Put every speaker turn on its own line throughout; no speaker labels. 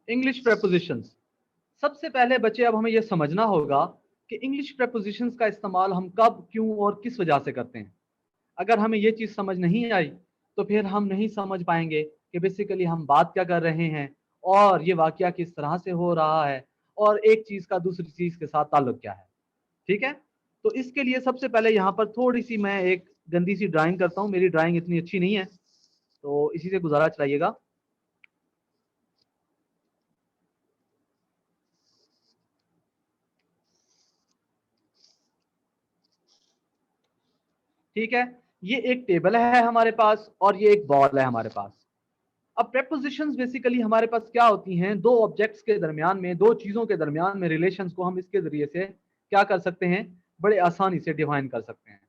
English prepositions. सबसे पहले बच्चे अब हमें यह समझना होगा कि इंग्लिश प्रेपोजिशंस का इस्तेमाल हम कब, क्यों और किस वजह से करते हैं। अगर हमें ये चीज़ समझ नहीं आई तो फिर हम नहीं समझ पाएंगे कि बेसिकली हम बात क्या कर रहे हैं और ये वाकया किस तरह से हो रहा है और एक चीज़ का दूसरी चीज़ के साथ ताल्लुक क्या है। ठीक है, तो इसके लिए सबसे पहले यहाँ पर थोड़ी सी मैं एक गंदी सी ड्राइंग करता हूँ। मेरी ड्राइंग इतनी अच्छी नहीं है, तो इसी से गुजारा चलाइएगा। ठीक है, ये एक टेबल है हमारे पास और ये एक बॉल है हमारे पास। अब प्रेपोजिशंस बेसिकली हमारे पास क्या होती हैं, दो ऑब्जेक्ट्स के दरमियान में, दो चीजों के दरमियान में रिलेशंस को हम इसके जरिए से क्या कर सकते हैं, बड़े आसानी से डिफाइन कर सकते हैं।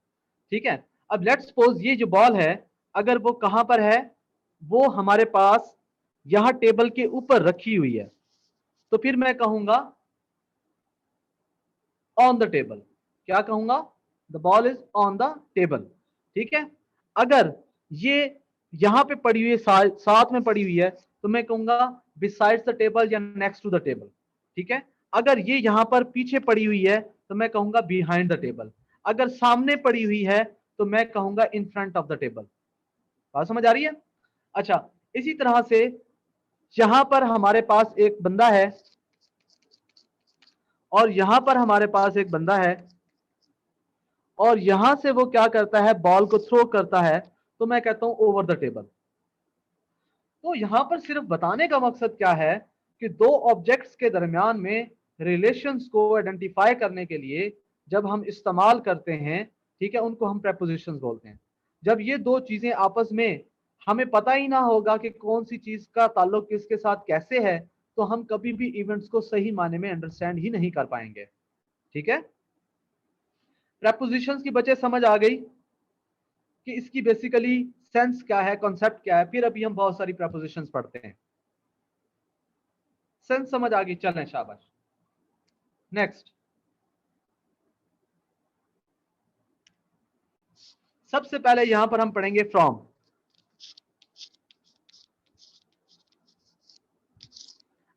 ठीक है, अब लेट्स सपोज ये जो बॉल है, अगर वो कहां पर है, वो हमारे पास यहां टेबल के ऊपर रखी हुई है, तो फिर मैं कहूंगा ऑन द टेबल। क्या कहूंगा, the ball is on the table. ठीक है, अगर ये यहां पे पड़ी हुई है, साथ में पड़ी हुई है, तो मैं कहूंगा बिसाइड्स द टेबल या नेक्स्ट टू द टेबल। ठीक है, अगर ये यहां पर पीछे पड़ी हुई है तो मैं कहूंगा बिहाइंड द टेबल। अगर सामने पड़ी हुई है तो मैं कहूंगा इन फ्रंट ऑफ द टेबल। बात समझ आ रही है? अच्छा, इसी तरह से यहां पर हमारे पास एक बंदा है और यहां पर हमारे पास एक बंदा है और यहां से वो क्या करता है, बॉल को थ्रो करता है, तो मैं कहता हूं ओवर द टेबल। तो यहां पर सिर्फ बताने का मकसद क्या है कि दो ऑब्जेक्ट्स के दरमियान में रिलेशंस को आइडेंटिफाई करने के लिए जब हम इस्तेमाल करते हैं, ठीक है, उनको हम प्रेपोजिशंस बोलते हैं। जब ये दो चीजें आपस में हमें पता ही ना होगा कि कौन सी चीज का ताल्लुक किसके साथ कैसे है, तो हम कभी भी इवेंट्स को सही मायने में अंडरस्टैंड ही नहीं कर पाएंगे। ठीक है, प्रेपोजिशंस की बच्चे समझ आ गई कि इसकी बेसिकली सेंस क्या है, कॉन्सेप्ट क्या है। फिर अभी हम बहुत सारी प्रेपोजिशंस पढ़ते हैं। सेंस समझ आ गई, चलें शाबाश। नेक्स्ट, सबसे पहले यहां पर हम पढ़ेंगे फ्रॉम।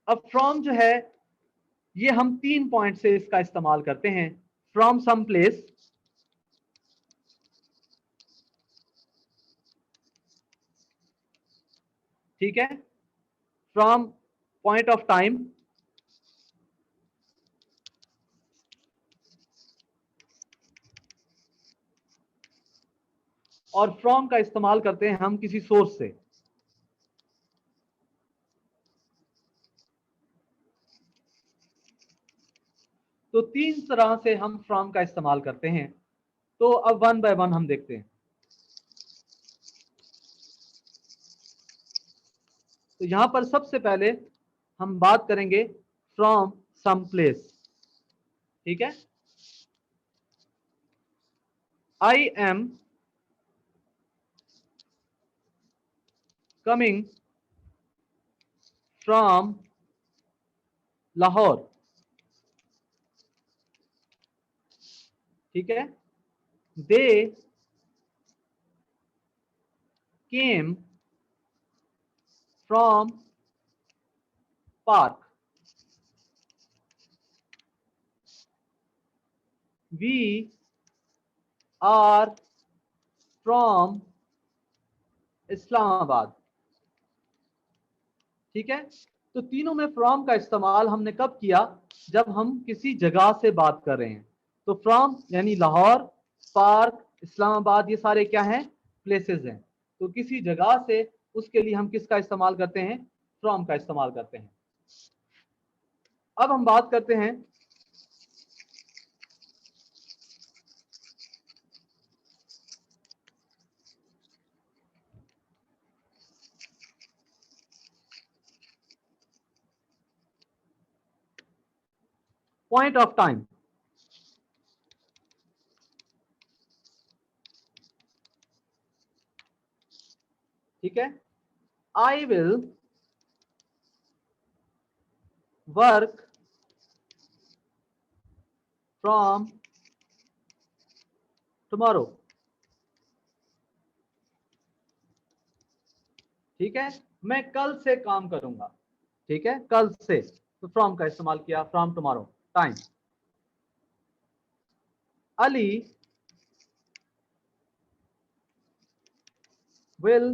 अब फ्रॉम जो है, ये हम 3 पॉइंट से इसका इस्तेमाल करते हैं। फ्रॉम सम प्लेस, ठीक है, फ्रॉम पॉइंट ऑफ टाइम, और फ्रॉम का इस्तेमाल करते हैं हम किसी सोर्स से। तो 3 तरह से हम फ्रॉम का इस्तेमाल करते हैं। तो अब वन बाय वन हम देखते हैं। तो यहां पर सबसे पहले हम बात करेंगे फ्रॉम सम प्लेस। ठीक है, I am coming from Lahore. ठीक है, they came from park. We are from Islamabad. ठीक है, तो तीनों में फ्रॉम का इस्तेमाल हमने कब किया, जब हम किसी जगह से बात कर रहे हैं। तो फ्रॉम यानी लाहौर, पार्क, इस्लामाबाद, ये सारे क्या हैं, प्लेसेस हैं। तो किसी जगह से, उसके लिए हम किसका इस्तेमाल करते हैं, फ्रॉम का इस्तेमाल करते हैं। अब हम बात करते हैं पॉइंट ऑफ टाइम। ठीक है, I will work from tomorrow. ठीक है, मैं कल से काम करूंगा। ठीक है, कल से, तो फ्रॉम का इस्तेमाल किया, from tomorrow time. Ali will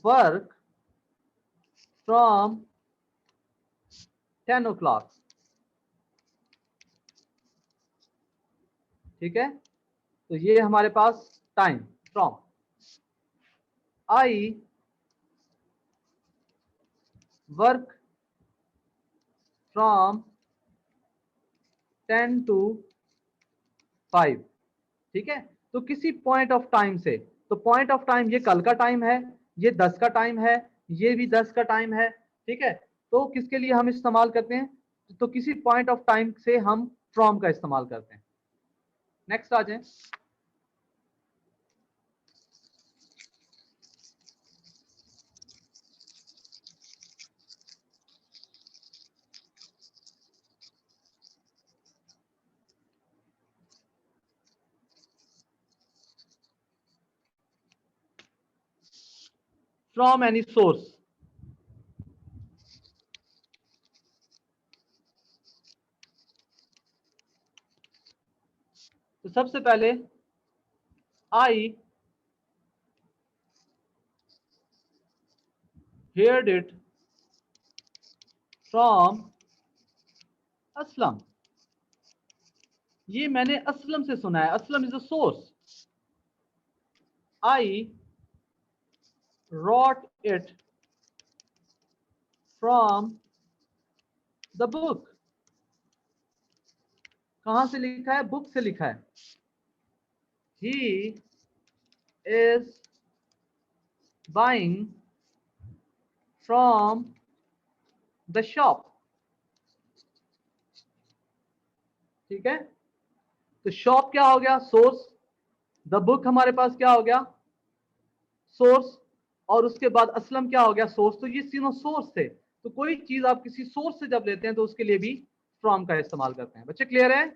work from 10 o'clock। ठीक है, तो ये हमारे पास time from. I work from 10 to 5। ठीक है, तो किसी पॉइंट ऑफ टाइम से, तो पॉइंट ऑफ टाइम ये कल का टाइम है, ये 10 का टाइम है, ये भी 10 का टाइम है। ठीक है, तो किसके लिए हम इस्तेमाल करते हैं, तो किसी पॉइंट ऑफ टाइम से हम फ्रॉम का इस्तेमाल करते हैं। नेक्स्ट आ जाए। फ्रॉम एनी सोर्स, तो सबसे पहले आई heard it from असलम। ये मैंने असलम से सुना है, Aslam is a source. I wrote it from the book. कहां से लिखा है, बुक से लिखा है। He is buying from the shop. ठीक है, तो शॉप क्या हो गया, सोर्स। द बुक हमारे पास क्या हो गया, सोर्स। और उसके बाद असलम क्या हो गया, सोर्स। तो ये तीनों सोर्स थे। तो कोई चीज आप किसी सोर्स से जब लेते हैं तो उसके लिए भी फ्रॉम का इस्तेमाल करते हैं। बच्चे क्लियर है?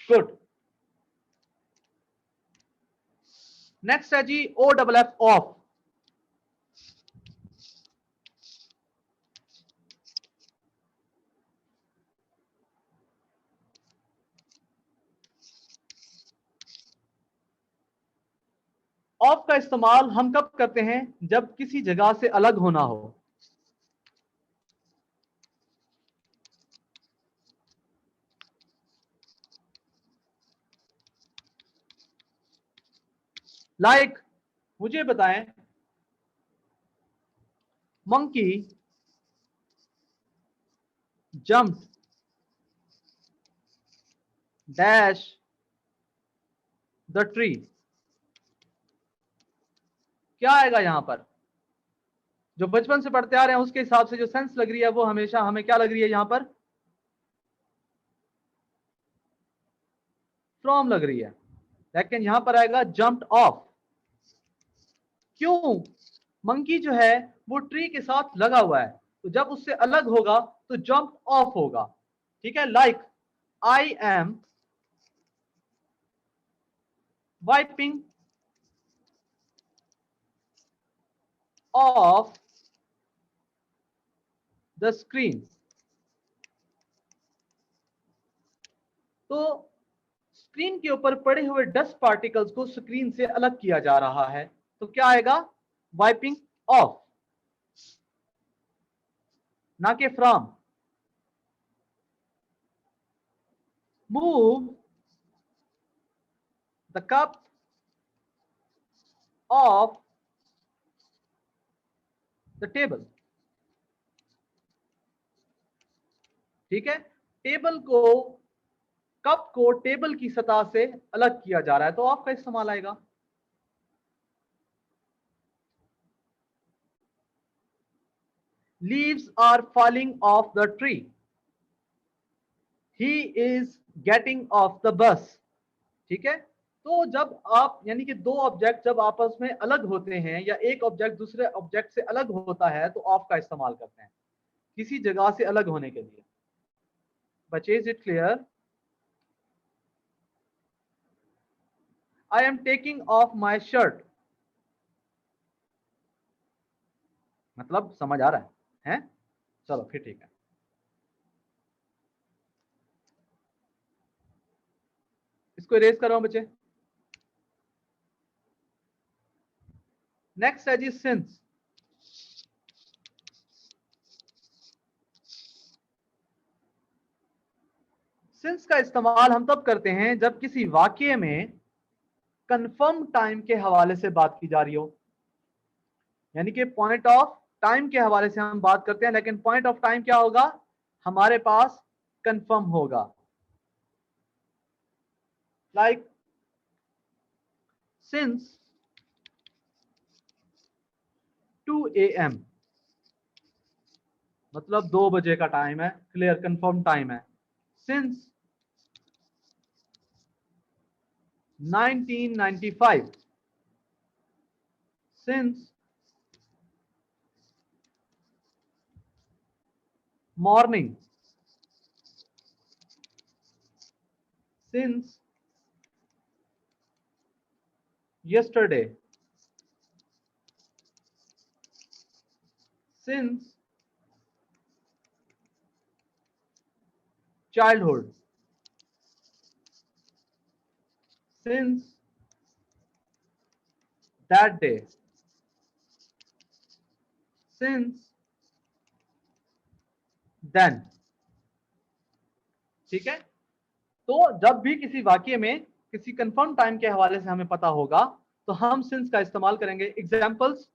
गुड। नेक्स्ट है जी O double F, off. Off का इस्तेमाल हम कब करते हैं, जब किसी जगह से अलग होना हो। लाइक मुझे बताएं, monkey jump dash the tree. क्या आएगा यहां पर, जो बचपन से पढ़ते आ रहे हैं उसके हिसाब से जो सेंस लग रही है वो हमेशा हमें क्या लग रही है, यहां पर फ्रॉम लग रही है, लेकिन यहां पर आएगा जंप्ड ऑफ। क्यों, मंकी जो है वो ट्री के साथ लगा हुआ है, तो जब उससे अलग होगा तो जंप ऑफ होगा। ठीक है, like I M wiping of the screen. तो स्क्रीन के ऊपर पड़े हुए डस्ट पार्टिकल्स को स्क्रीन से अलग किया जा रहा है, तो क्या आएगा, वाइपिंग ऑफ, ना कि from. Move the cup of the table. ठीक है, टेबल को, कप को टेबल की सतह से अलग किया जा रहा है, तो ऑफ का इस्तेमाल आएगा। Leaves are falling off the tree, he is getting off the bus. ठीक है, तो जब आप, यानी कि दो ऑब्जेक्ट जब आपस में अलग होते हैं या एक ऑब्जेक्ट दूसरे ऑब्जेक्ट से अलग होता है तो ऑफ का इस्तेमाल करते हैं किसी जगह से अलग होने के लिए। बच्चे, is it clear? I am taking of my shirt, मतलब समझ आ रहा है? चलो फिर ठीक है। इसको इरेज कर रहा हूं बच्चे। नेक्स्ट है जी सिंस। सिंस का इस्तेमाल हम तब करते हैं जब किसी वाक्य में कंफर्म टाइम के हवाले से बात की जा रही हो, यानी कि पॉइंट ऑफ टाइम के हवाले से हम बात करते हैं, लेकिन पॉइंट ऑफ टाइम क्या होगा हमारे पास, कंफर्म होगा। लाइक सिंस 2 AM, मतलब 2 बजे का टाइम है, क्लियर कंफर्म टाइम है। Since 1995, since morning, since yesterday, since childhood, since that day, since then। ठीक है, तो जब भी किसी वाक्य में किसी कंफर्म टाइम के हवाले से हमें पता होगा तो हम सिंस का इस्तेमाल करेंगे। Examples,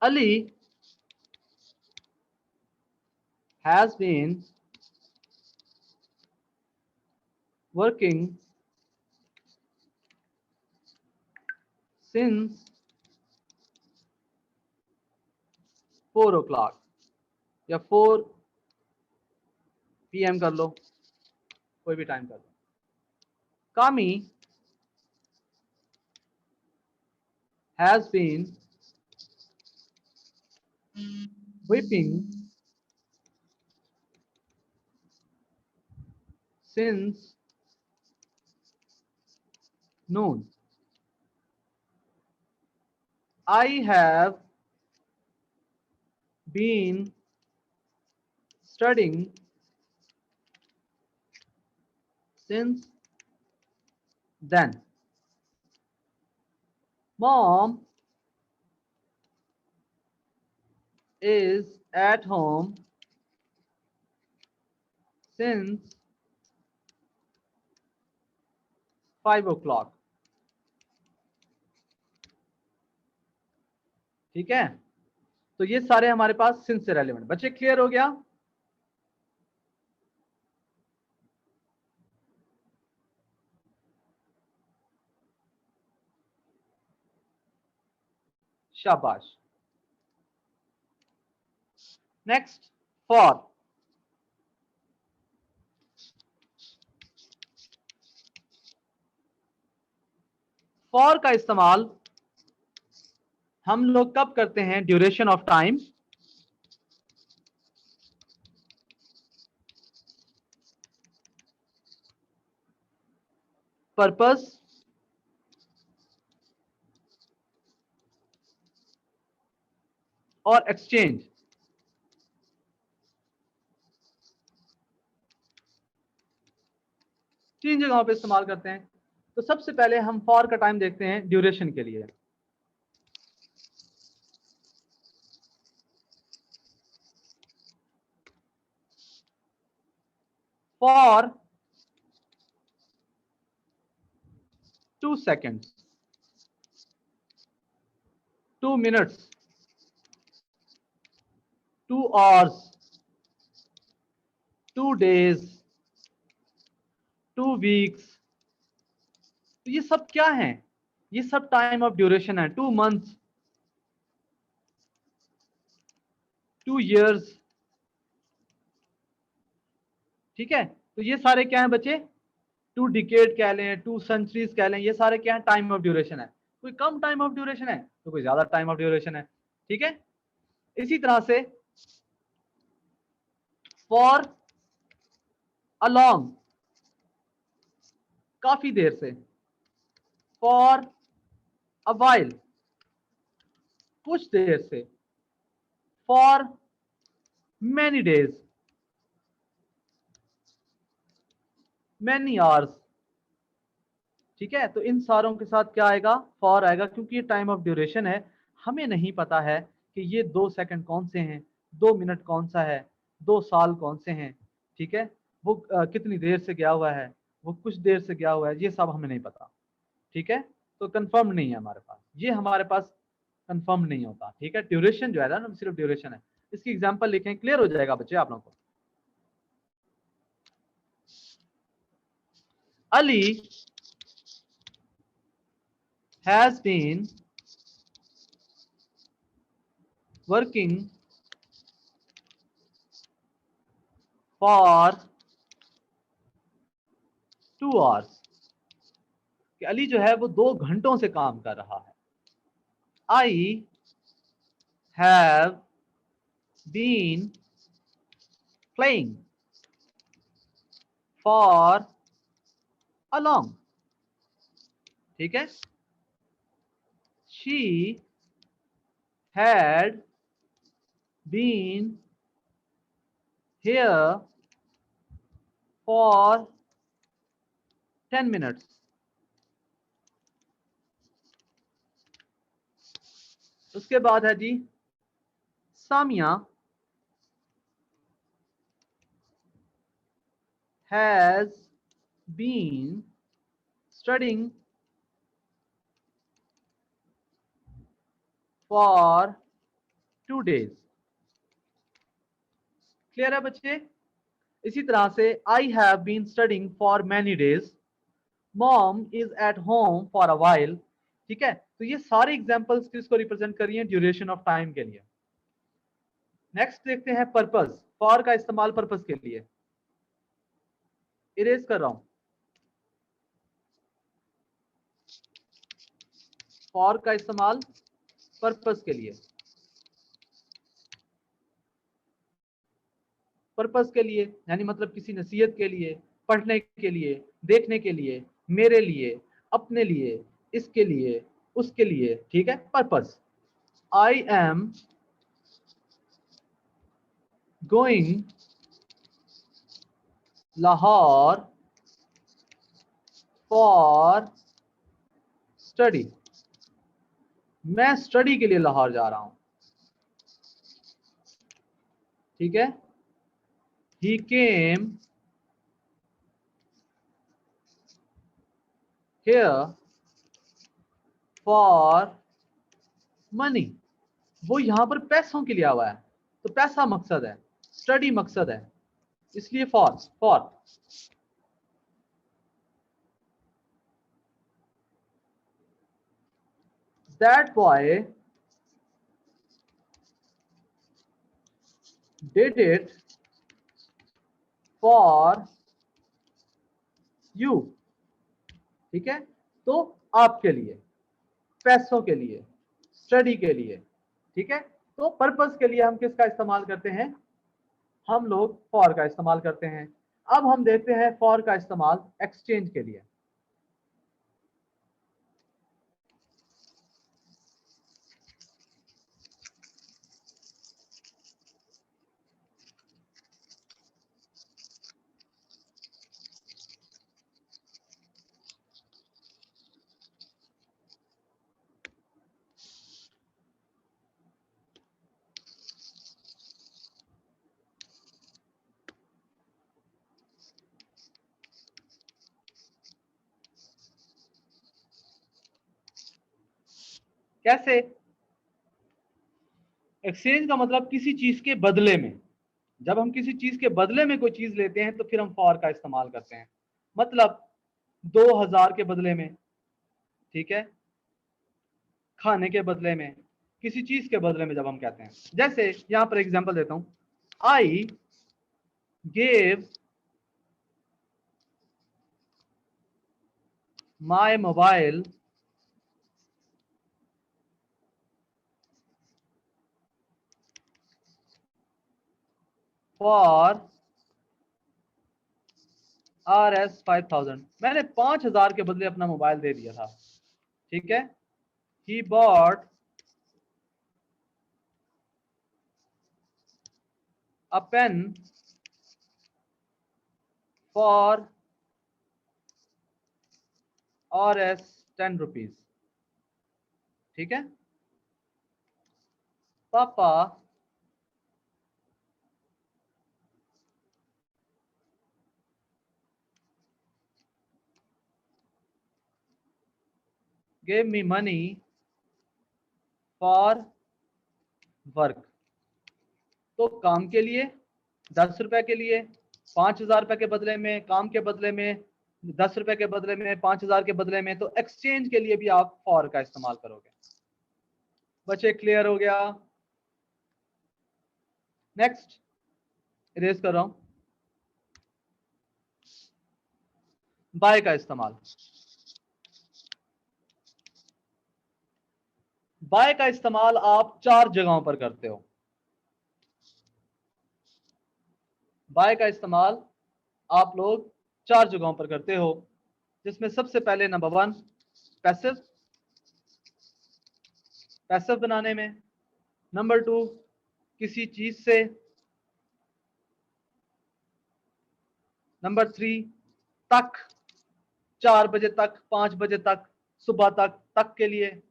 Ali has been working since 4 o'clock, या 4 PM कर लो, कोई भी टाइम कर लो। Kami has been whipping since noon। I have been studying since then। Mom is at home since 5 o'clock। ठीक है, तो ये सारे हमारे पास सिंस से रेलेवेंट। बच्चे क्लियर हो गया? शाबाश। Next, for. फॉर का इस्तेमाल हम लोग कब करते हैं? ड्यूरेशन ऑफ टाइम, पर्पस, और एक्सचेंज। तीन जगहों पे इस्तेमाल करते हैं। तो सबसे पहले हम फॉर का टाइम देखते हैं ड्यूरेशन के लिए। For 2 seconds, 2 minutes, 2 hours, 2 days, 2 weeks, तो ये सब क्या है? ये सब टाइम ऑफ ड्यूरेशन है। 2 months, 2 years, ठीक है। तो ये सारे क्या है बच्चे? 2 डिकेड कह लें, 2 सेंचुरीज कह लें, ये सारे क्या है? टाइम ऑफ ड्यूरेशन है। कोई कम टाइम ऑफ ड्यूरेशन है तो कोई ज्यादा टाइम ऑफ ड्यूरेशन है, ठीक है। इसी तरह से फॉर अलोंग, काफी देर से। फॉर अ वाइल, कुछ देर से। For many days, many hours, ठीक है। तो इन सारों के साथ क्या आएगा? फॉर आएगा, क्योंकि ये टाइम ऑफ ड्यूरेशन है। हमें नहीं पता है कि ये 2 सेकंड कौन से हैं, 2 मिनट कौन सा है, 2 साल कौन से हैं, ठीक है। वो कितनी देर से गया हुआ है, वो कुछ देर से गया हुआ है, ये सब हमें नहीं पता, ठीक है। तो कंफर्म नहीं है हमारे पास, ये हमारे पास कंफर्म नहीं होता, ठीक है। ड्यूरेशन जो है ना, सिर्फ ड्यूरेशन है। इसकी एग्जांपल लिखें, क्लियर हो जाएगा बच्चे आप लोगों को। Ali has been working for 2 hours, कि अली जो है वो 2 घंटों से काम कर रहा है। I have been playing for a long, ठीक है। She had been here for 10 minutes. उसके बाद है जी Samia has been studying for 2 days. Clear है बच्चे? इसी तरह से I have been studying for many days. Mom is at home for a while, ठीक है। तो ये सारे एग्जांपल्स किसको रिप्रेजेंट कर रही हैं? ड्यूरेशन ऑफ टाइम के लिए। नेक्स्ट देखते हैं पर्पस। फॉर का इस्तेमाल पर्पस के लिए, इरेज कर रहा हूं। फॉर का इस्तेमाल पर्पस के लिए, पर्पस के लिए यानी मतलब किसी नसीहत के लिए, पढ़ने के लिए, देखने के लिए, मेरे लिए, अपने लिए, इसके लिए, उसके लिए, ठीक है। Purpose. I am going Lahore for study, मैं स्टडी के लिए लाहौर जा रहा हूं, ठीक है। ही केम हियर फॉर मनी, वो यहां पर पैसों के लिए आया हुआ है, तो पैसा मकसद है, स्टडी मकसद है, इसलिए for. For that boy did it for you, ठीक है। तो आपके लिए, पैसों के लिए, स्टडी के लिए, ठीक है। तो पर्पस के लिए हम किसका इस्तेमाल करते हैं? हम लोग फॉर का इस्तेमाल करते हैं। अब हम देखते हैं फॉर का इस्तेमाल एक्सचेंज के लिए। कैसे? एक्सचेंज का मतलब किसी चीज के बदले में, जब हम किसी चीज के बदले में कोई चीज लेते हैं तो फिर हम फॉर का इस्तेमाल करते हैं। मतलब 2000 के बदले में, ठीक है, खाने के बदले में, किसी चीज के बदले में जब हम कहते हैं, जैसे यहां पर एग्जांपल देता हूं, I gave my mobile for RS 5000, मैंने 5000 के बदले अपना मोबाइल दे दिया था, ठीक है। He bought a pen for RS 10 rupees, ठीक है। पापा gave me money for work, तो काम के लिए 10 रुपए के लिए 5000 रुपए के बदले में, काम के बदले में 10 रुपए के बदले में, 5000 के बदले में, तो एक्सचेंज के लिए भी आप फॉर का इस्तेमाल करोगे। बच्चे क्लियर हो गया? नेक्स्ट इरेज कर रहा हूं, बाय का इस्तेमाल। बाय का इस्तेमाल आप 4 जगहों पर करते हो। बाय का इस्तेमाल आप लोग 4 जगहों पर करते हो, जिसमें सबसे पहले नंबर 1 पैसिव, पैसिव बनाने में। नंबर 2 किसी चीज से। नंबर 3 तक, 4 बजे तक, 5 बजे तक, सुबह तक के लिए।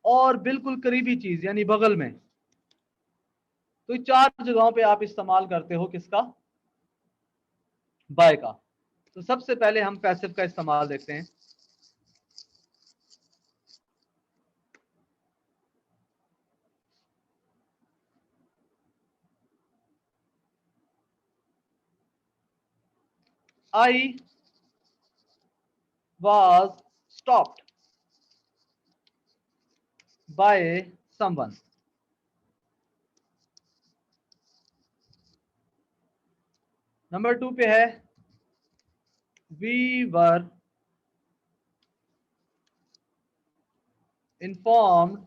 और बिल्कुल करीबी चीज यानी बगल में। तो 4 जगहों पे आप इस्तेमाल करते हो किसका? बाय का। तो सबसे पहले हम पैसिव का इस्तेमाल देखते हैं। I was stopped by someone. Number 2 पे है we were informed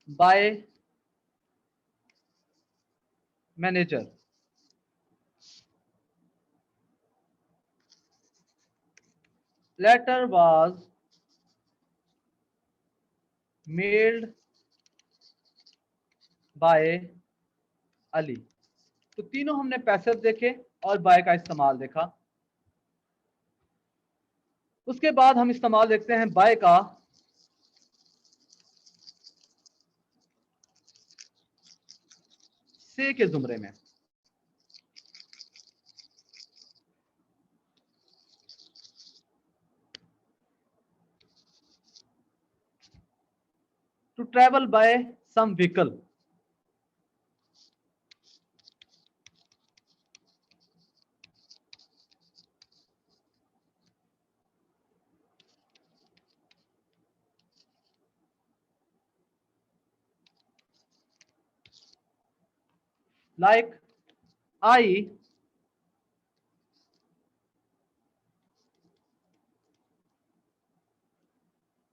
by manager. Letter was mailed by Ali. तो तीनों हमने पैसिव देखे और बाय का इस्तेमाल देखा। उसके बाद हम इस्तेमाल देखते हैं बाय का से के जुमरे में। To travel by some vehicle. Like I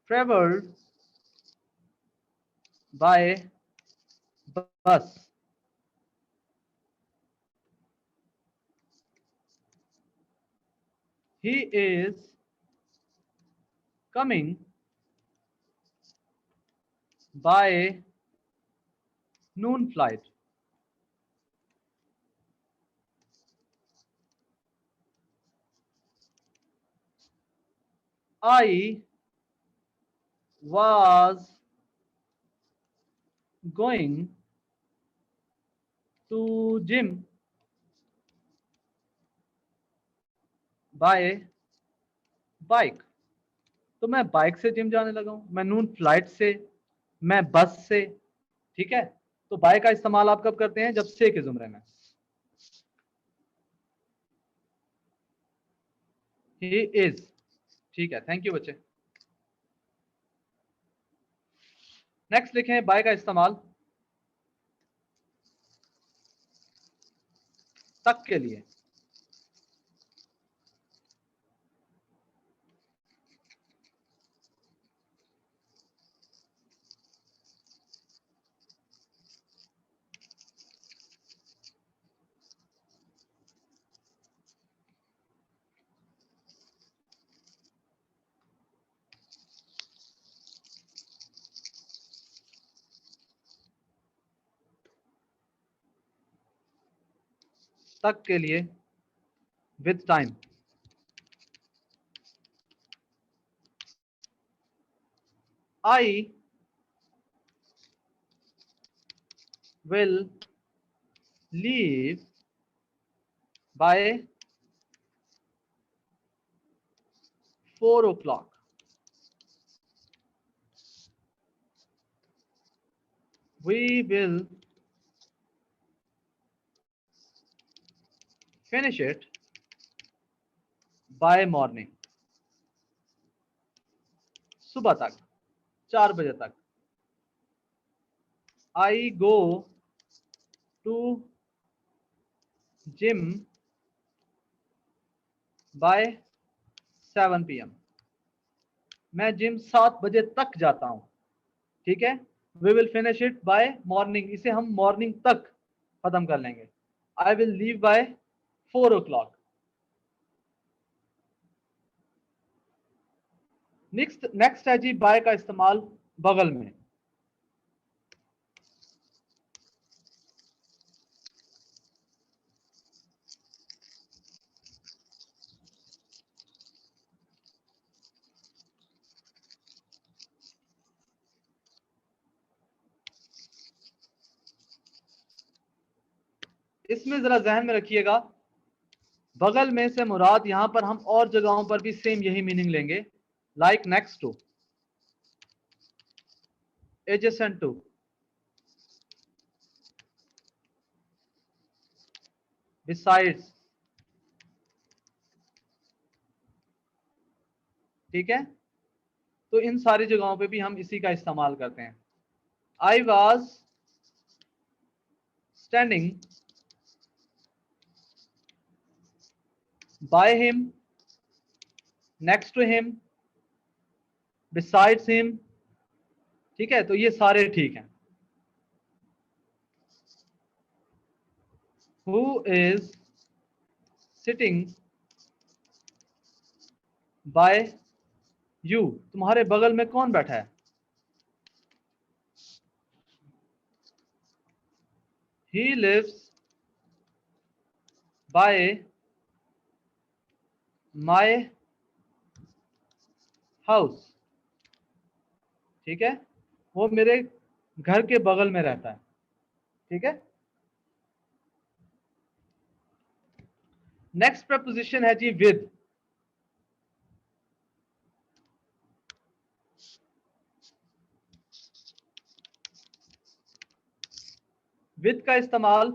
traveled by bus. He is coming by noon flight. I was going to gym by bike. तो मैं बाइक से जिम जाने लगा हूं, मैं नून फ्लाइट से, मैं बस से, ठीक है। तो बाय का इस्तेमाल आप कब करते हैं? जब से के जुमरे में। ही इज, ठीक है, थैंक यू बच्चे। नेक्स्ट लिखें बाय का इस्तेमाल तक के लिए। तक के लिए, with time. I will leave by 4 o'clock। We will finish it by morning। सुबह तक, 4 बजे तक। I go to gym by 7 PM। मैं जिम 7 बजे तक जाता हूं, ठीक है। We will finish it by morning, इसे हम मॉर्निंग तक खत्म कर लेंगे। I will leave by 4 o'clock। Next है जी बाय का इस्तेमाल बगल में। इसमें जरा जहन में रखिएगा, बगल में से मुराद यहां पर हम और जगहों पर भी सेम यही मीनिंग लेंगे। Like next to, adjacent to, besides, ठीक है। तो इन सारी जगहों पे भी हम इसी का इस्तेमाल करते हैं। I was standing by him, next to him, besides him, ठीक है। तो ये सारे ठीक हैं। Who is sitting by you, तुम्हारे बगल में कौन बैठा है? He lives by my house, ठीक है। वो मेरे घर के बगल में रहता है, ठीक है। नेक्स्ट प्रपोजिशन है जी विद। विद का इस्तेमाल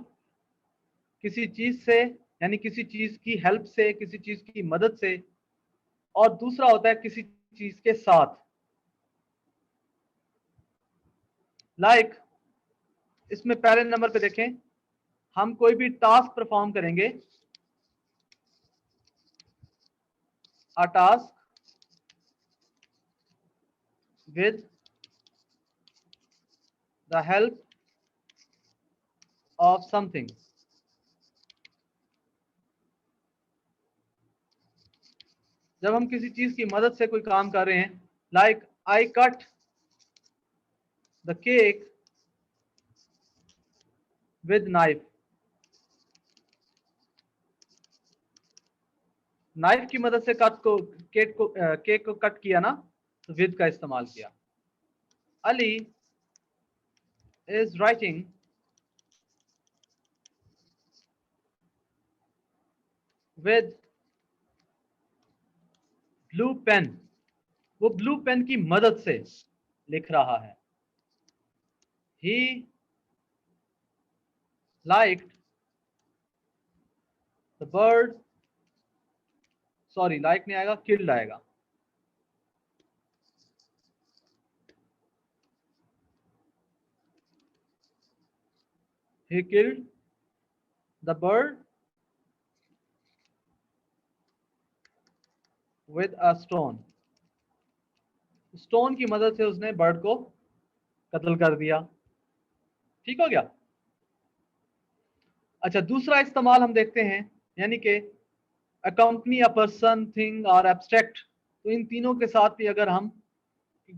किसी चीज से, यानी किसी चीज की हेल्प से, किसी चीज की मदद से, और दूसरा होता है किसी चीज के साथ। लाइक इसमें पहले नंबर पे देखें, हम कोई भी टास्क परफॉर्म करेंगे, अ task with the help of something. जब हम किसी चीज की मदद से कोई काम कर रहे हैं, like I cut the cake with knife. Knife की मदद से केक को कट किया ना, तो विद का इस्तेमाल किया। Ali is writing with blue pen. वो ब्लू पेन की मदद से लिख रहा है। He liked the bird, sorry like नहीं आएगा, किल्ड आएगा। He killed the bird with a stone. Stone की मदद से उसने बर्ड को कत्ल कर दिया। ठीक हो गया। अच्छा, दूसरा इस्तेमाल हम देखते हैं, यानी कि अकम्पनी अ पर्सन, थिंग और एब्स्ट्रैक्ट। तो इन तीनों के साथ भी अगर हम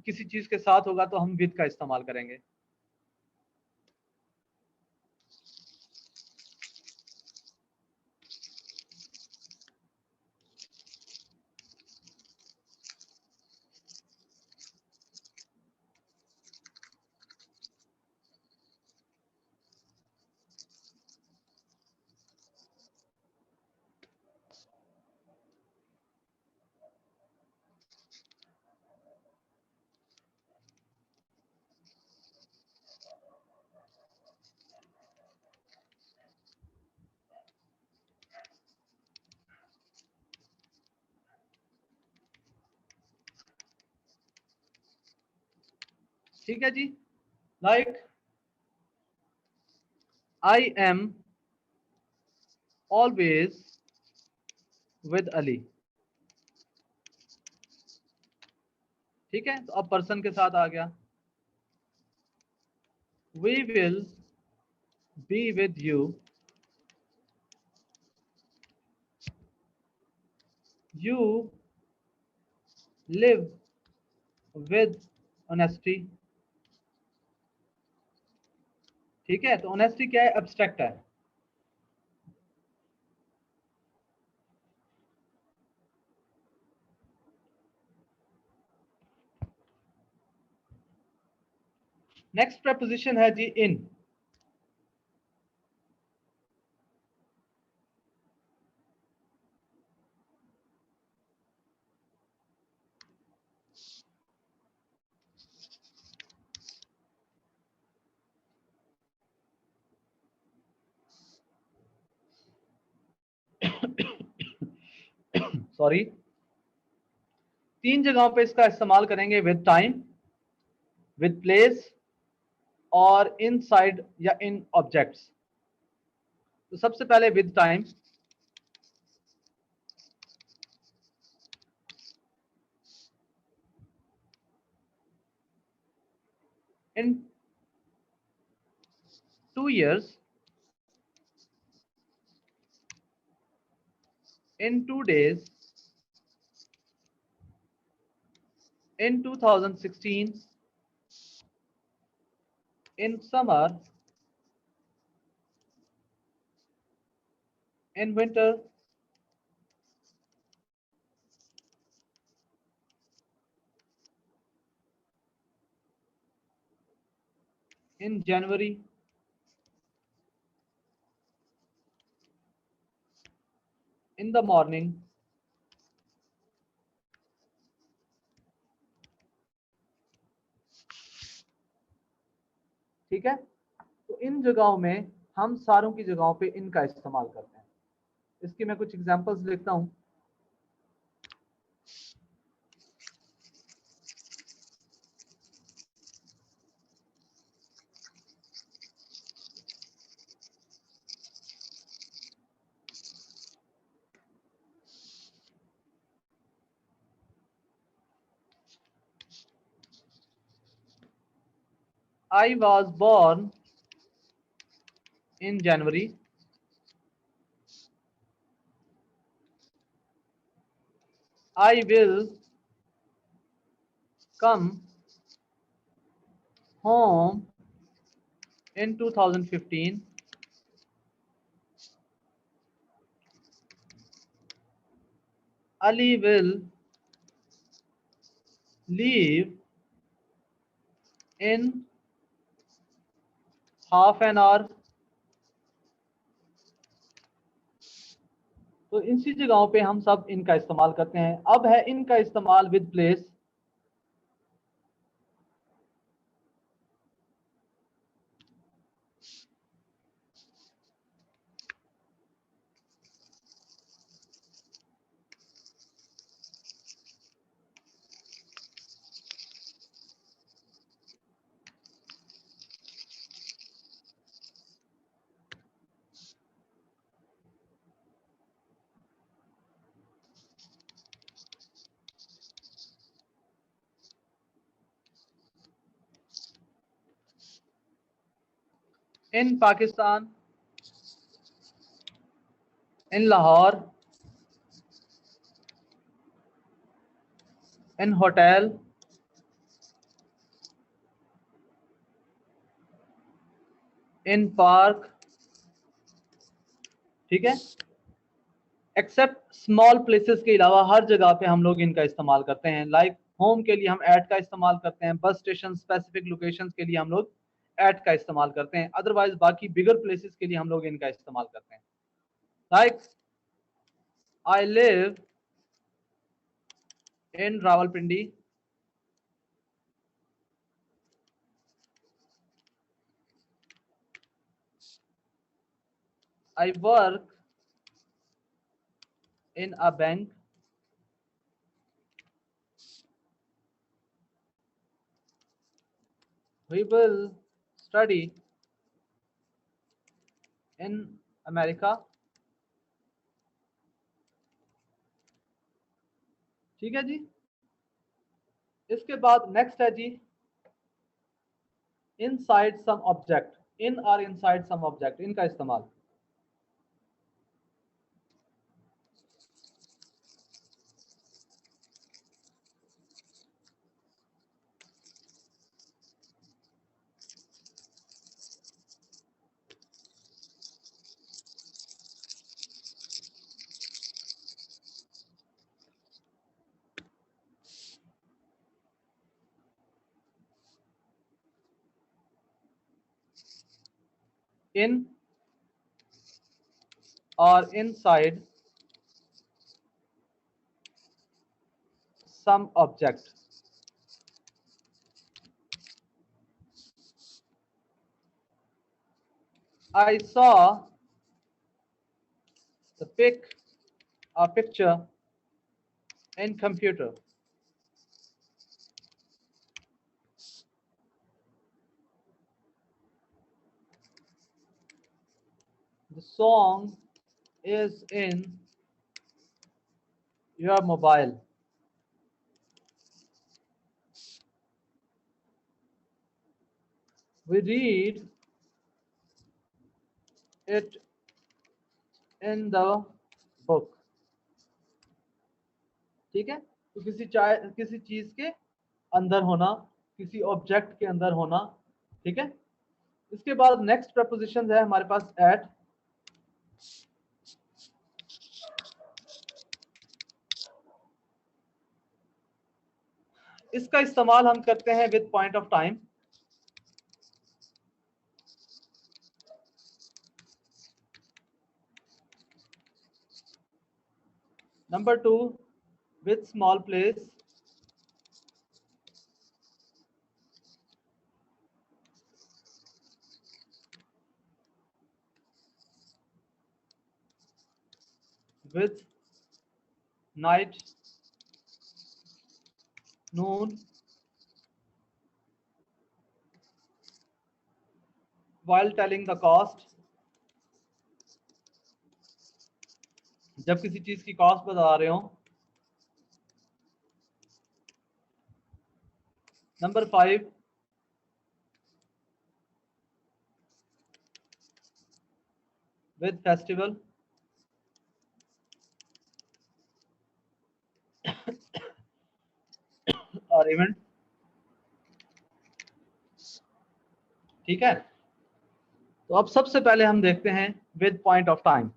किसी चीज के साथ होगा तो हम विद का इस्तेमाल करेंगे। ठीक है जी। Like I am always with Ali. ठीक है, तो अब पर्सन के साथ आ गया। We will be with you, you live with honesty. ठीक है, तो ऑनेस्टी क्या है? एब्स्ट्रैक्ट है। नेक्स्ट प्रपोजिशन है जी इन। सॉरी, तीन जगहों पे इसका इस्तेमाल करेंगे, विद टाइम, विद प्लेस और इनसाइड या इन ऑब्जेक्ट्स। तो सबसे पहले with time. In 2 years, in 2 days, in 2016, in summer, in winter, in January, in the morning। ठीक है, तो इन जगहों में हम सारों की जगहों पे इनका इस्तेमाल करते हैं। इसकी मैं कुछ एग्जांपल्स लिखता हूं। I was born in January। I will come home in 2015। Ali will leave in half an hour। तो इसी जगहों पे हम सब इनका इस्तेमाल करते हैं। अब है इनका इस्तेमाल with place. in Pakistan, in Lahore, in hotel, in park, ठीक है। एक्सेप्ट स्मॉल प्लेसेस के अलावा हर जगह पे हम लोग इनका इस्तेमाल करते हैं। लाइक होम के लिए हम एट का इस्तेमाल करते हैं, बस स्टेशन स्पेसिफिक लोकेशंस के लिए हम लोग एट का इस्तेमाल करते हैं, अदरवाइज बाकी बिगर प्लेसेस के लिए हम लोग इनका इस्तेमाल करते हैं। Like I live in Rawalpindi, I work in a bank, we will study in America, ठीक है जी। इसके बाद नेक्स्ट है जी इनसाइड सम ऑब्जेक्ट, इन और इनसाइड सम ऑब्जेक्ट, इनका इस्तेमाल। इन और inside some object. I saw the picture in computer. The song is in your mobile. We read it in the book, ठीक है। तो किसी चीज के अंदर होना, किसी ऑब्जेक्ट के अंदर होना, ठीक है। इसके बाद नेक्स्ट प्रपोजिशन है हमारे पास एट। इसका इस्तेमाल हम करते हैं with point of time. Number 2 with small place. with night, noon, while telling the cost, जब किसी चीज की कॉस्ट बता रहे हो। नंबर 5 with festival, और इवेंट, ठीक है। तो अब सबसे पहले हम देखते हैं with point of time.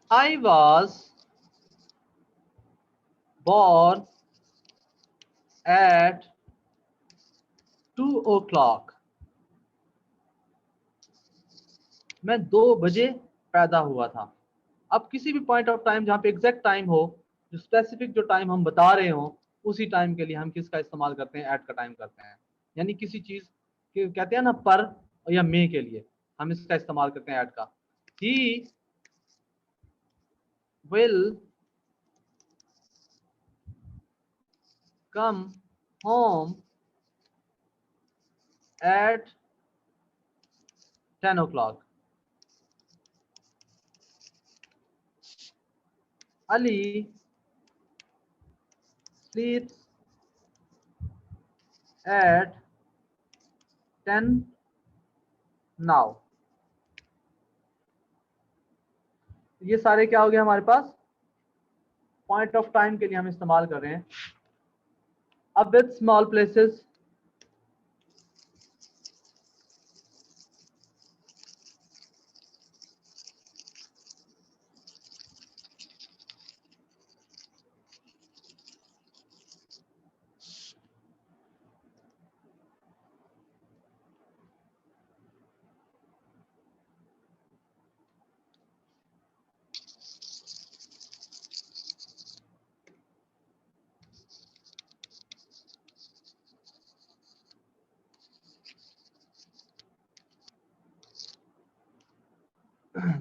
I was born at 2 o'clock. मैं 2 बजे पैदा हुआ था। अब किसी भी पॉइंट ऑफ टाइम जहां पे एग्जैक्ट टाइम हो, जो स्पेसिफिक जो टाइम हम बता रहे हो, उसी टाइम के लिए हम किसका इस्तेमाल करते हैं, एट का टाइम करते हैं। यानी किसी चीज के कहते हैं ना पर या मे के लिए हम इसका इस्तेमाल करते हैं एट का। He will come home at 10 o'clock. Ali sleeps at 10 now. ये सारे क्या हो गए हमारे पास, पॉइंट ऑफ टाइम के लिए हम इस्तेमाल कर रहे हैं। अब with small places,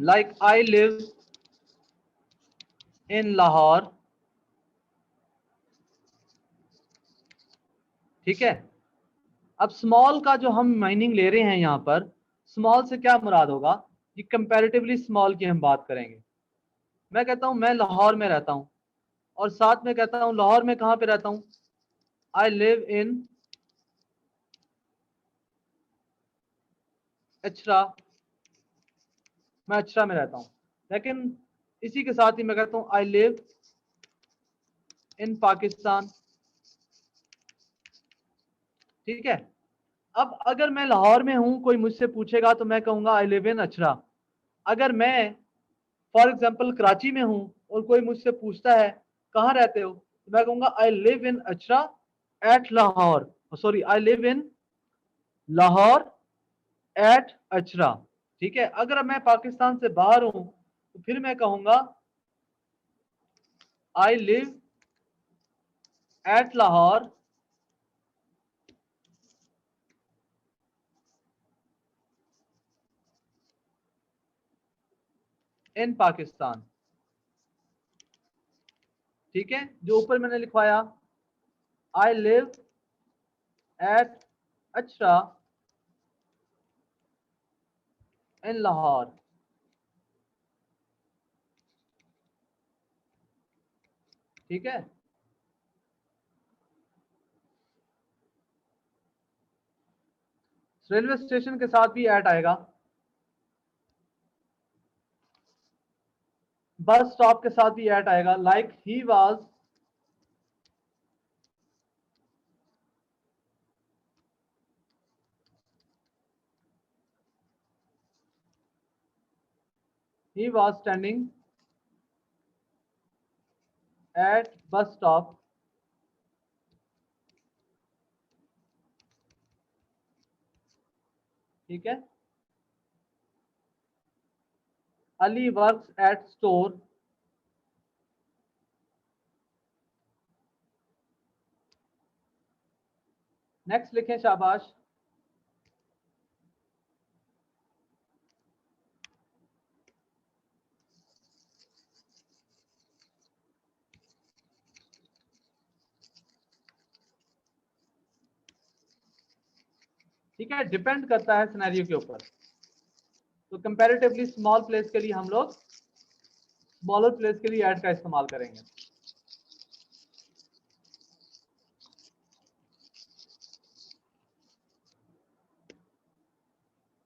like I live in Lahore, ठीक है। अब स्मॉल का जो हम मीनिंग ले रहे हैं यहाँ पर, स्मॉल से क्या मुराद होगा, ये कंपैरेटिवली स्मॉल की हम बात करेंगे। मैं कहता हूं मैं लाहौर में रहता हूं, और साथ में कहता हूं लाहौर में कहां पे रहता हूं, आई लिव इन अचरा, मैं अचरा में रहता हूं। लेकिन इसी के साथ ही मैं कहता हूं आई लिव इन पाकिस्तान, ठीक है। अब अगर मैं लाहौर में हूं, कोई मुझसे पूछेगा तो मैं कहूंगा आई लिव इन अचरा। अगर मैं फॉर एग्जाम्पल कराची में हूं और कोई मुझसे पूछता है कहाँ रहते हो, तो मैं कहूंगा आई live in Ichhra at Lahore, sorry I live in Lahore at Ichhra, ठीक है। अगर मैं पाकिस्तान से बाहर हूं तो फिर मैं कहूंगा आई लिव एट लाहौर इन पाकिस्तान, ठीक है। जो ऊपर मैंने लिखवाया आई लिव एट अचरा इन लाहौर, ठीक है। रेलवे स्टेशन के साथ भी एट आएगा, बस स्टॉप के साथ भी एट आएगा। Like he was standing at bus stop, ठीक है। Ali works at store, next लिखें शाबाश। ठीक है, डिपेंड करता है सिनेरियो के ऊपर। तो कंपैरेटिवली स्मॉल प्लेस के लिए हम लोग स्मॉलर प्लेस के लिए एट का इस्तेमाल करेंगे।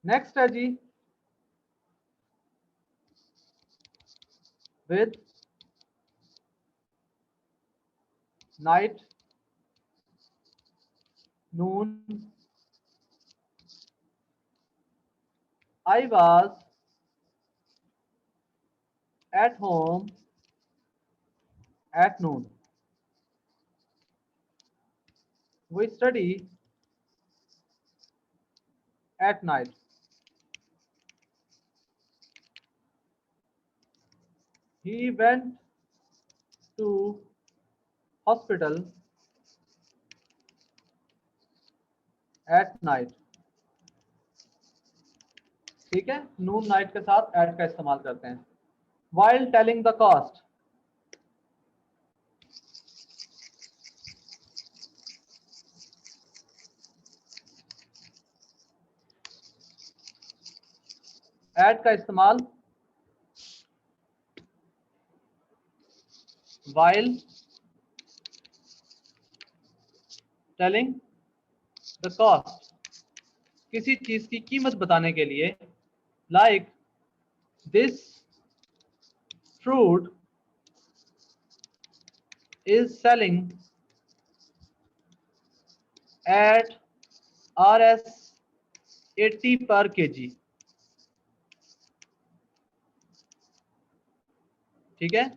नेक्स्ट है जी with night, noon, I was at home at noon, we study at night, he went to hospital at night, ठीक है, नून नाइट के साथ एट का इस्तेमाल करते हैं। While telling the cost, at का इस्तेमाल वाइल टेलिंग द कॉस्ट, किसी चीज की कीमत बताने के लिए। Like this fruit is selling at RS 80 पर kg, ठीक है।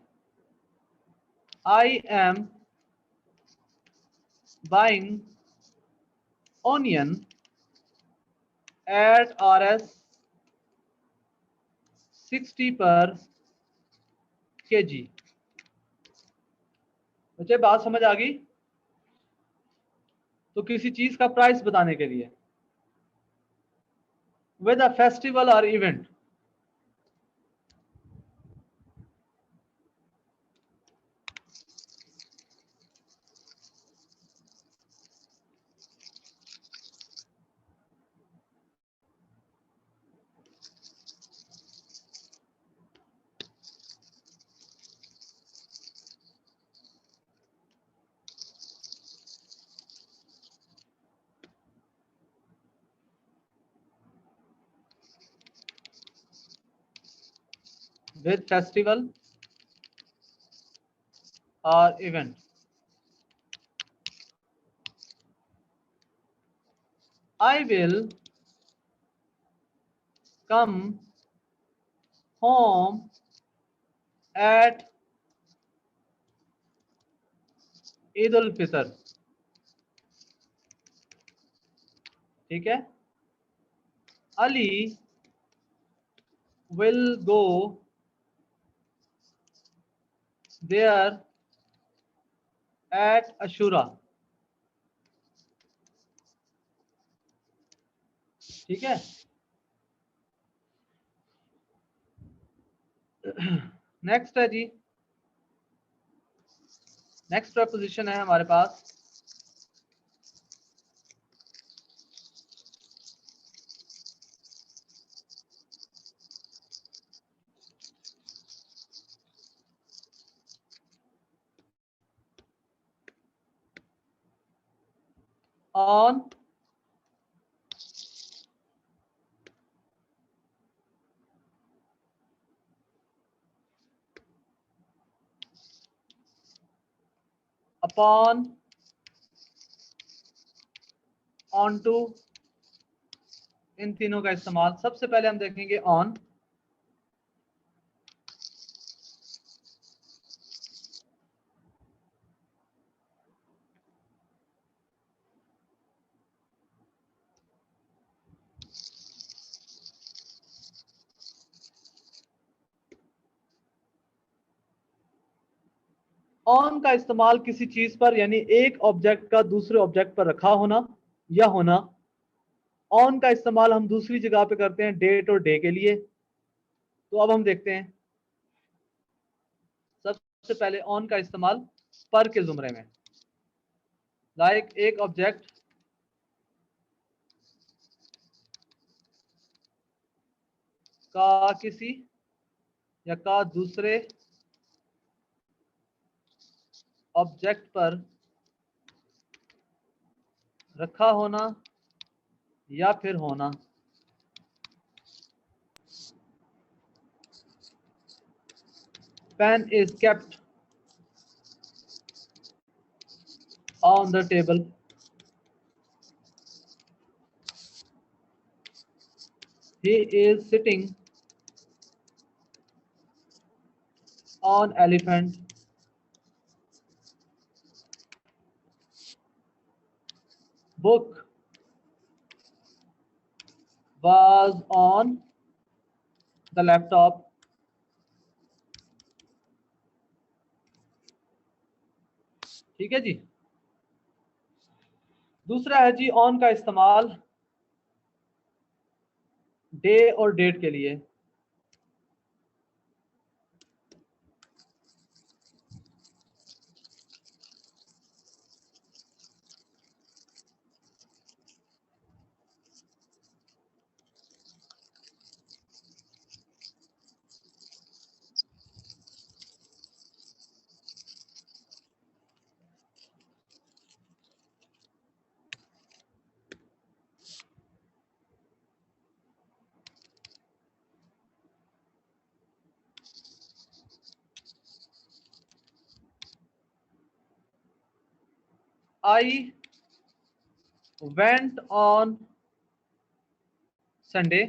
I am buying onion at RS 60 पर kg। बच्चे बात समझ आ गई? तो किसी चीज का प्राइस बताने के लिए विद अ फेस्टिवल और event, with festival or event। I will come home at Eid ul Fitr, ठीक है। Ali will go there at Ashura, ठीक है। नेक्स्ट है जी, नेक्स्ट प्रपोजिशन है हमारे पास ऑन अपॉन ऑन टू, इन तीनों का इस्तेमाल। सबसे पहले हम देखेंगे ऑन। ऑन का इस्तेमाल किसी चीज पर, यानी एक ऑब्जेक्ट का दूसरे ऑब्जेक्ट पर रखा होना या होना। ऑन का इस्तेमाल हम दूसरी जगह पे करते हैं डेट और डे के लिए। तो अब हम देखते हैं सबसे पहले ऑन का इस्तेमाल पर के जुमरे में। लाइक एक ऑब्जेक्ट का किसी या का दूसरे ऑब्जेक्ट पर रखा होना या फिर होना। Pen is kept on the table, he is sitting on elephant, book was on the laptop, ठीक है जी। दूसरा है जी ऑन का इस्तेमाल डे और डेट के लिए। I went on Sunday,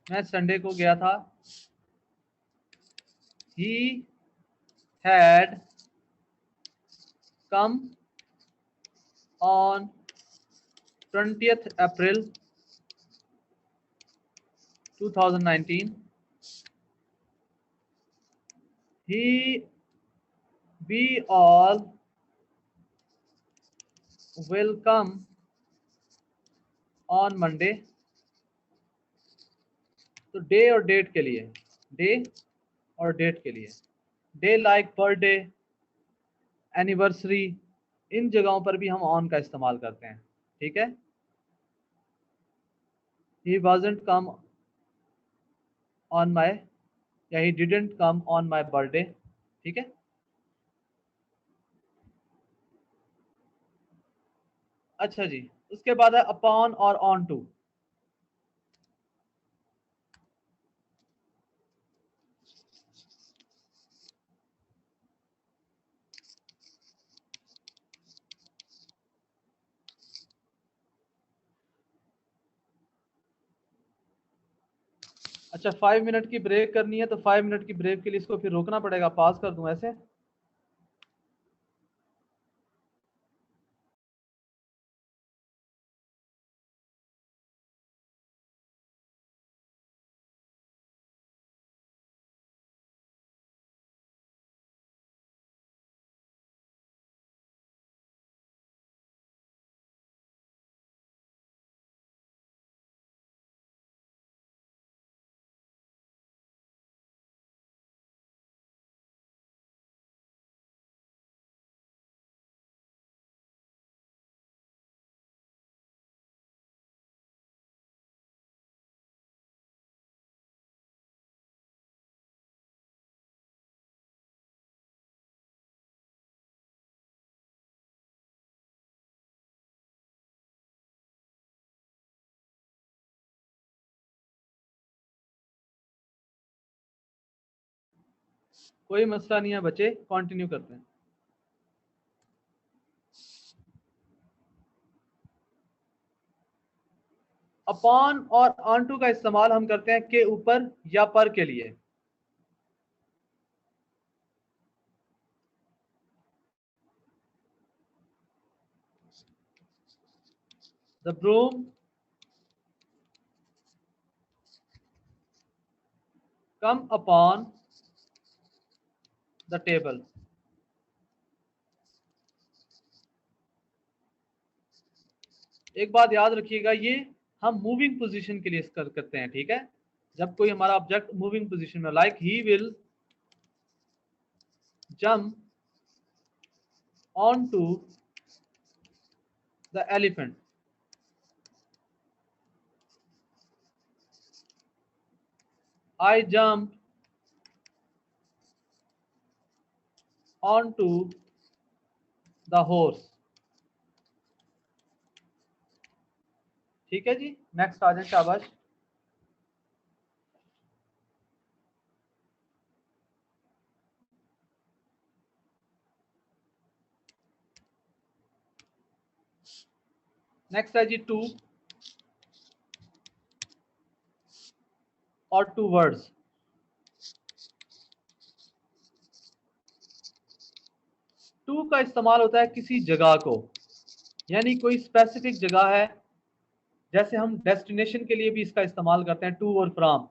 मैं संडे को गया था। He had come on 20th April 2019. We all will come on Monday. तो डे और डेट के लिए, डे और डेट के लिए, डे लाइक बर्थडे, एनिवर्सरी, इन जगहों पर भी हम ऑन का इस्तेमाल करते हैं। ठीक है, ही wasn't come on my, या ही didn't come on my birthday। ठीक है, अच्छा जी, उसके बाद है अपॉन और ऑन टू। अच्छा, 5 मिनट की ब्रेक करनी है, तो 5 मिनट की ब्रेक के लिए इसको फिर रोकना पड़ेगा, पास कर दूं ऐसे। कोई मसला नहीं है बच्चे, कंटिन्यू करते हैं। अपॉन और ऑन टू का इस्तेमाल हम करते हैं के ऊपर या पर के लिए। The broom come upon the table. एक बात याद रखिएगा, ये हम मूविंग पोजीशन के लिए करते हैं। ठीक है, जब कोई हमारा ऑब्जेक्ट मूविंग पोजीशन में, like he will jump on to the elephant, I jump on to the horse. ठीक है जी, नेक्स्ट आ जाए, शाबाश। नेक्स्ट है जी टू और टू वर्ड्स। टू का इस्तेमाल होता है किसी जगह को, यानी कोई स्पेसिफिक जगह है, जैसे हम डेस्टिनेशन के लिए भी इसका इस्तेमाल करते हैं टू और फ्रॉम,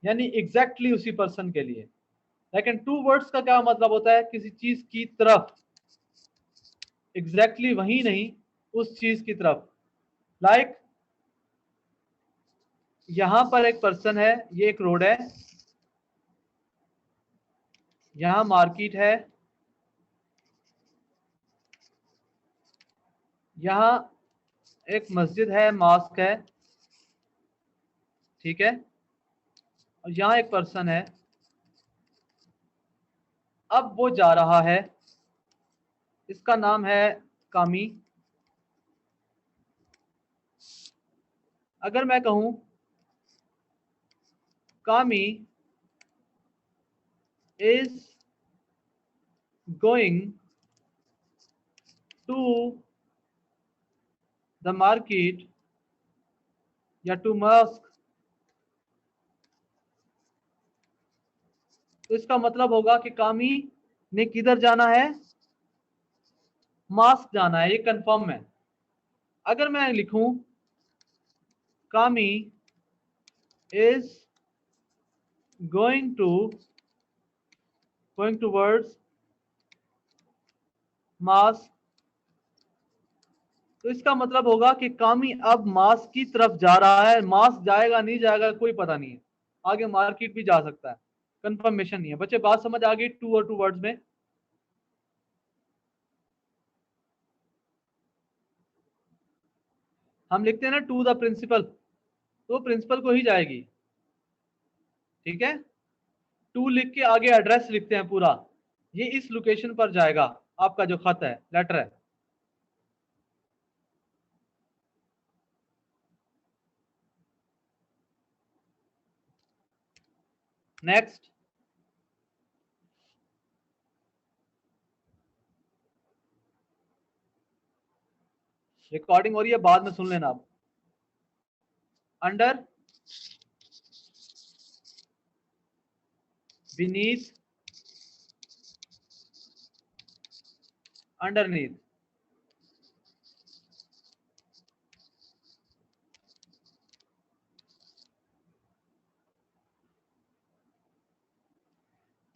यानी एग्जैक्टली उसी पर्सन के लिए। लेकिन टू वर्ड्स का क्या मतलब होता है, किसी चीज की तरफ, एग्जैक्टली वही नहीं, उस चीज की तरफ। लाइक यहां पर एक पर्सन है, ये एक रोड है, यहां मार्केट है, यहां एक मस्जिद है, मॉस्क है, ठीक है, और यहां एक पर्सन है। अब वो जा रहा है, इसका नाम है कामी। अगर मैं कहूं Kami is going to the market या टू मॉस्क, तो इसका मतलब होगा कि कामी ने किधर जाना है, मॉस्क जाना है, ये कंफर्म है। अगर मैं लिखूं कामी इज गोइंग टूवर्ड्स मॉस्क, तो इसका मतलब होगा कि कामी अब मॉस्क की तरफ जा रहा है। मॉस्क जाएगा नहीं जाएगा कोई पता नहीं है, आगे मार्केट भी जा सकता है, कंफर्मेशन नहीं है। बच्चे बात समझ आ गई टू और टू वर्ड्स में? हम लिखते हैं ना टू द प्रिंसिपल, तो प्रिंसिपल को ही जाएगी, ठीक है। टू लिख के आगे एड्रेस लिखते हैं पूरा, ये इस लोकेशन पर जाएगा, आपका जो खत है, लेटर है। नेक्स्ट, रिकॉर्डिंग हो रही है, बाद में सुन लेना आप। Under, beneath, underneath.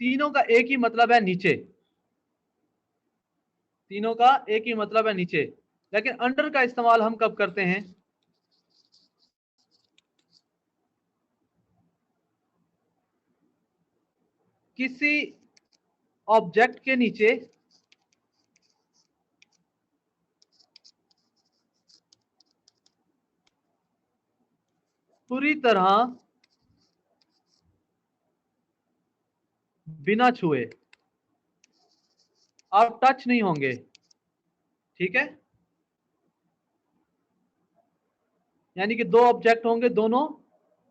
तीनों का एक ही मतलब है, नीचे। तीनों का एक ही मतलब है, नीचे। लेकिन अंडर का इस्तेमाल हम कब करते हैं? किसी ऑब्जेक्ट के नीचे पूरी तरह बिना छुए आप टच नहीं होंगे, ठीक है। यानी कि दो ऑब्जेक्ट होंगे, दोनों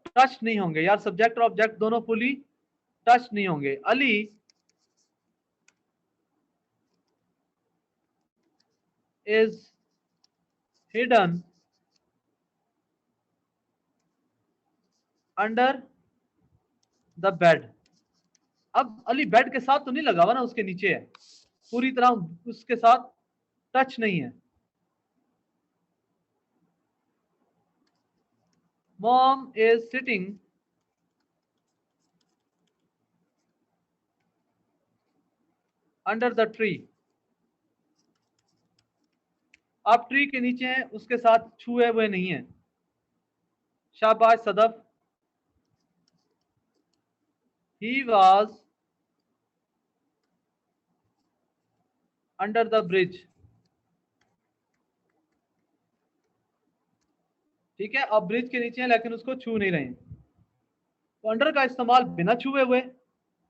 टच नहीं होंगे यार, सब्जेक्ट और ऑब्जेक्ट दोनों फुली टच नहीं होंगे। Ali is hidden under the bed. अब अली बेड के साथ तो नहीं लगा हुआ ना, उसके नीचे है, पूरी तरह उसके साथ टच नहीं है। Mom is sitting under the tree. आप ट्री के नीचे हैं, उसके साथ छुए हुए नहीं है। शाबाश Sadaf, he was under the bridge. ठीक है, आप ब्रिज के नीचे हैं लेकिन उसको छू नहीं रहे हैं। तो अंडर का इस्तेमाल बिना छुए हुए,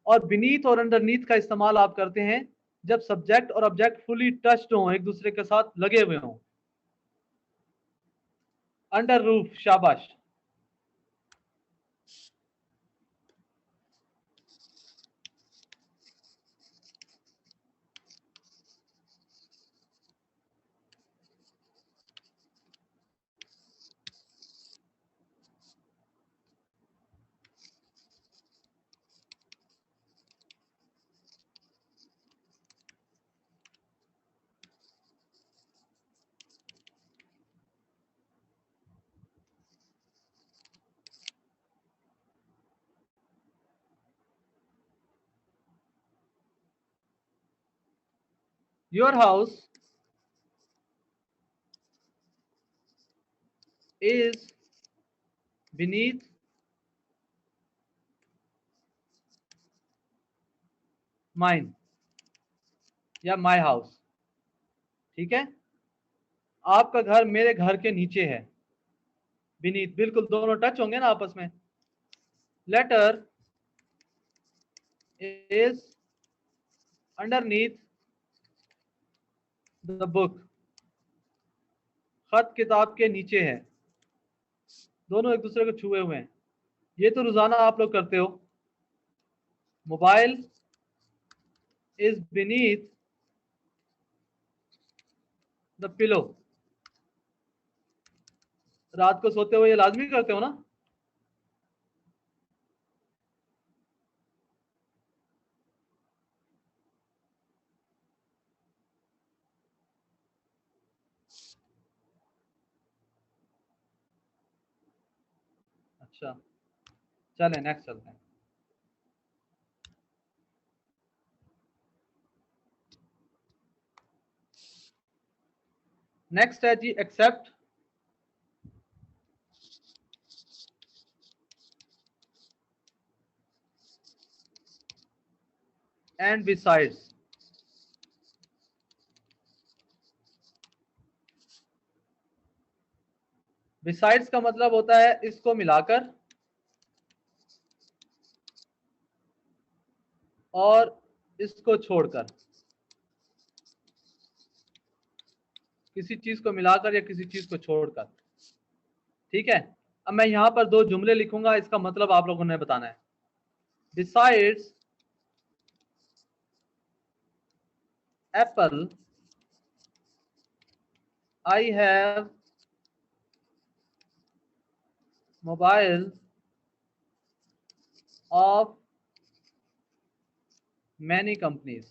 और बीनीथ और अंडरनीथ का इस्तेमाल आप करते हैं जब सब्जेक्ट और ऑब्जेक्ट फुली टच्ड हों, एक दूसरे के साथ लगे हुए हों। अंडर रूफ, शाबाश। Your house is beneath mine या my house। ठीक है, आपका घर मेरे घर के नीचे है। beneath, बिल्कुल दोनों टच होंगे ना आपस में। letter is underneath the book, खत किताब के नीचे है। दोनों एक दूसरे को छुए हुए हैं। ये तो रोजाना आप लोग करते हो। Mobile is beneath the pillow, रात को सोते हुए ये लाजमी करते हो ना। अच्छा, चले नेक्स्ट चलते हैं। नेक्स्ट है जी एक्सेप्ट एंड बिसाइड्स। बिसाइड्स का मतलब होता है इसको मिलाकर और इसको छोड़कर, किसी चीज को मिलाकर या किसी चीज को छोड़कर। ठीक है, अब मैं यहां पर दो जुमले लिखूंगा, इसका मतलब आप लोगों ने बताना है। Besides Apple I have mobile of many companies.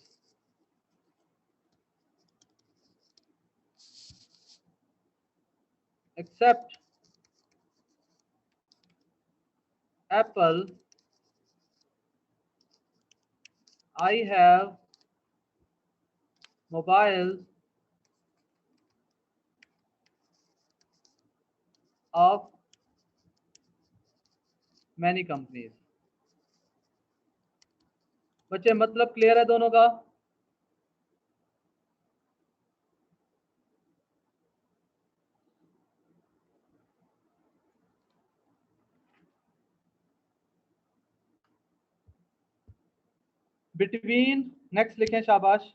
Except Apple I have mobiles of many companies। बच्चे मतलब क्लियर है दोनों का? बिटवीन नेक्स्ट लिखें, शाबाश।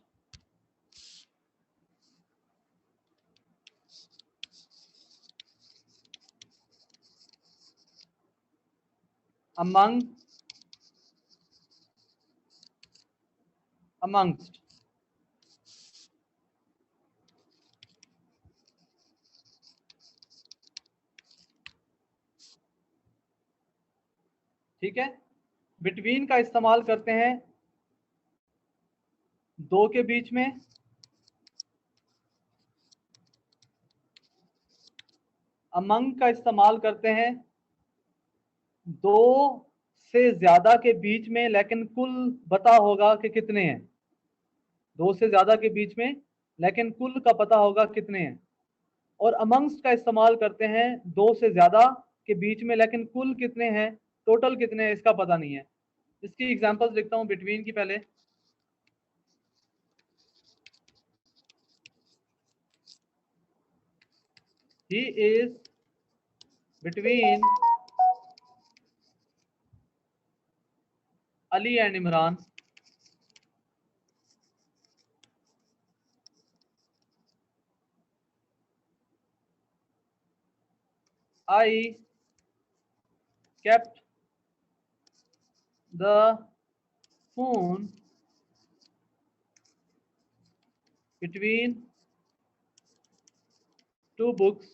among amongst, ठीक है। बिटवीन का इस्तेमाल करते हैं दो के बीच में, अमंग का इस्तेमाल करते हैं दो से ज्यादा के बीच में, लेकिन कुल पता होगा कि कितने हैं। दो से ज्यादा के बीच में लेकिन कुल का पता होगा कितने हैं। और अमंग्स्ट का इस्तेमाल करते हैं दो से ज्यादा के बीच में लेकिन कुल कितने हैं, टोटल कितने हैं इसका पता नहीं है। इसकी एग्जांपल्स लिखता हूं बिटवीन की। पहले he is between Ali and Imran. I kept the phone between two books।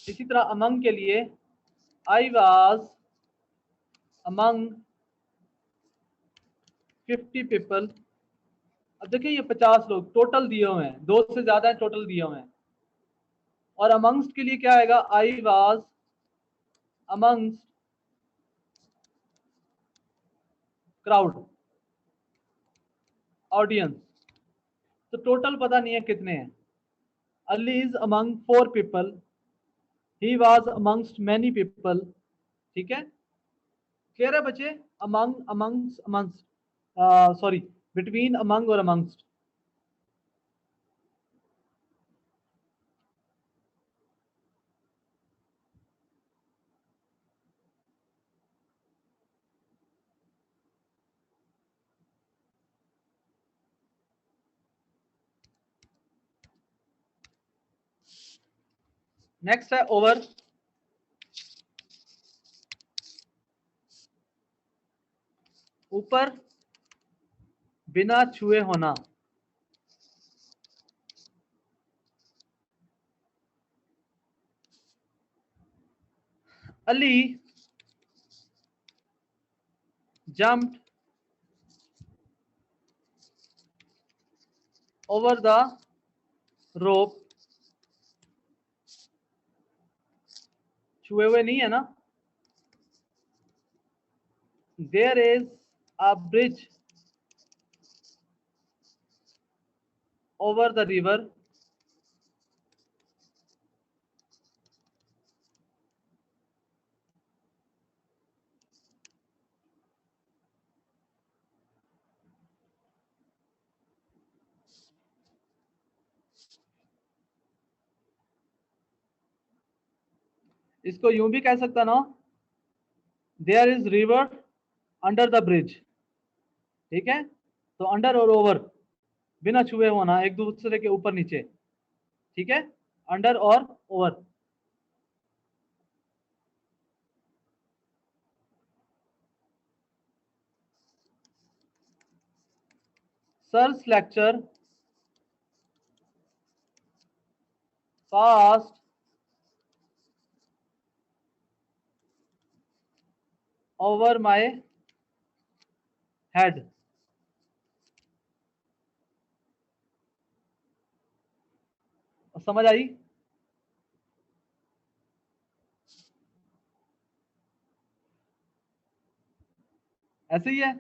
इसी तरह among के लिए I was among 50 people। अब देखिए ये 50 लोग टोटल दिए हुए हैं, दो से ज्यादा है टोटल दिए हुए हैं। और amongst के लिए क्या आएगा, I was amongst crowd, audience. तो टोटल पता नहीं है कितने हैं। Ali is among 4 people. He was amongst many people. ठीक है, क्लियर है बच्चे? among, amongst, sorry, between, among और amongst. नेक्स्ट है ओवर. ऊपर बिना छुए होना. Ali jumped over the rope. छुए हुए नहीं है ना. There is a bridge over the river. इसको यूं भी कह सकता ना, there is river under the bridge. ठीक है, तो अंडर और ओवर बिना छुए होना, एक दूसरे के ऊपर नीचे. ठीक है, अंडर और over. Sir's lecture passed over my head. समझ आई? ऐसे ही है.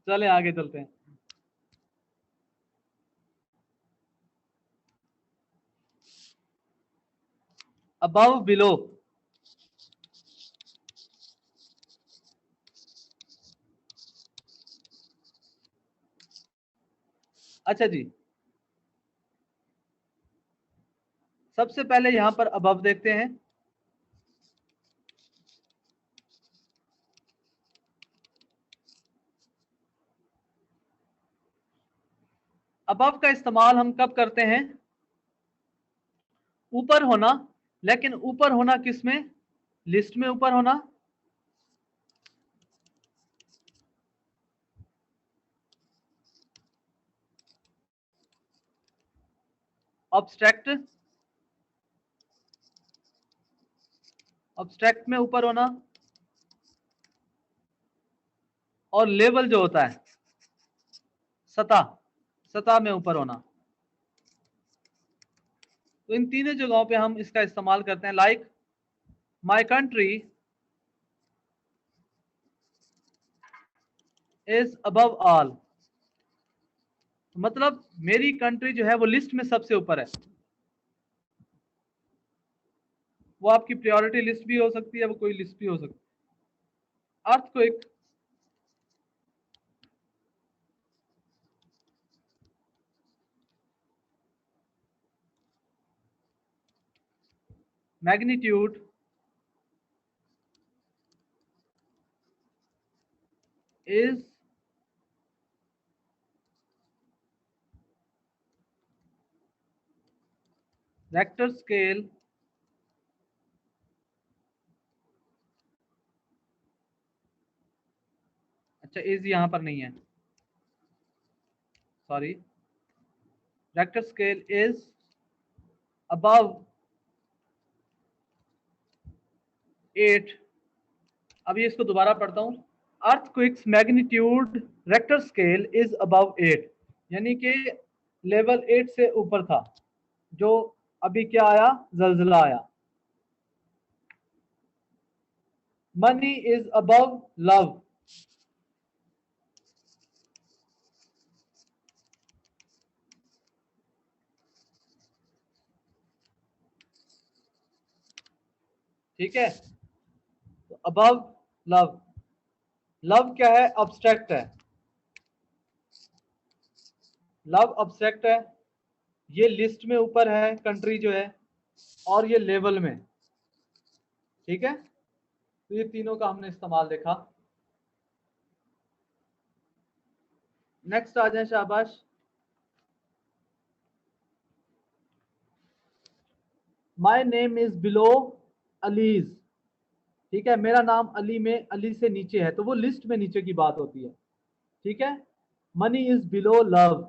चले आगे चलते हैं. Above below. अच्छा जी, सबसे पहले यहां पर अबव देखते हैं. अबव का इस्तेमाल हम कब करते हैं? ऊपर होना. लेकिन ऊपर होना किस में? लिस्ट में ऊपर होना. ऑब्स्ट्रैक्ट. ऑब्स्ट्रैक्ट में ऊपर होना. और लेवल जो होता है, सतह, सतह में ऊपर होना. तो इन तीनों जगहों पे हम इसका इस्तेमाल करते हैं. Like my country is above all. मतलब मेरी कंट्री जो है वो लिस्ट में सबसे ऊपर है. वो आपकी प्रायोरिटी लिस्ट भी हो सकती है, वो कोई लिस्ट भी हो सकती है. Earthquake. Magnitude. Is vector scale अच्छा, इज यहां पर नहीं है, sorry. Vector scale is above 8. अब ये इसको दोबारा पढ़ता हूं. Earthquakes magnitude Richter scale is above 8, यानी कि लेवल 8 से ऊपर था। जो अभी क्या आया, जलजिला आया। मनी इज अबव लव, ठीक है। तो अबव लव, लव क्या है, अब्स्ट्रैक्ट है। लव अब्स्ट्रैक्ट है, ये लिस्ट में ऊपर है कंट्री जो है, और ये लेवल में, ठीक है। तो ये तीनों का हमने इस्तेमाल देखा। नेक्स्ट आ जाए शाबाश। My name is below allies, ठीक है, मेरा नाम अली में अली से नीचे है, तो वो लिस्ट में नीचे की बात होती है, ठीक है। मनी इज बिलो लव,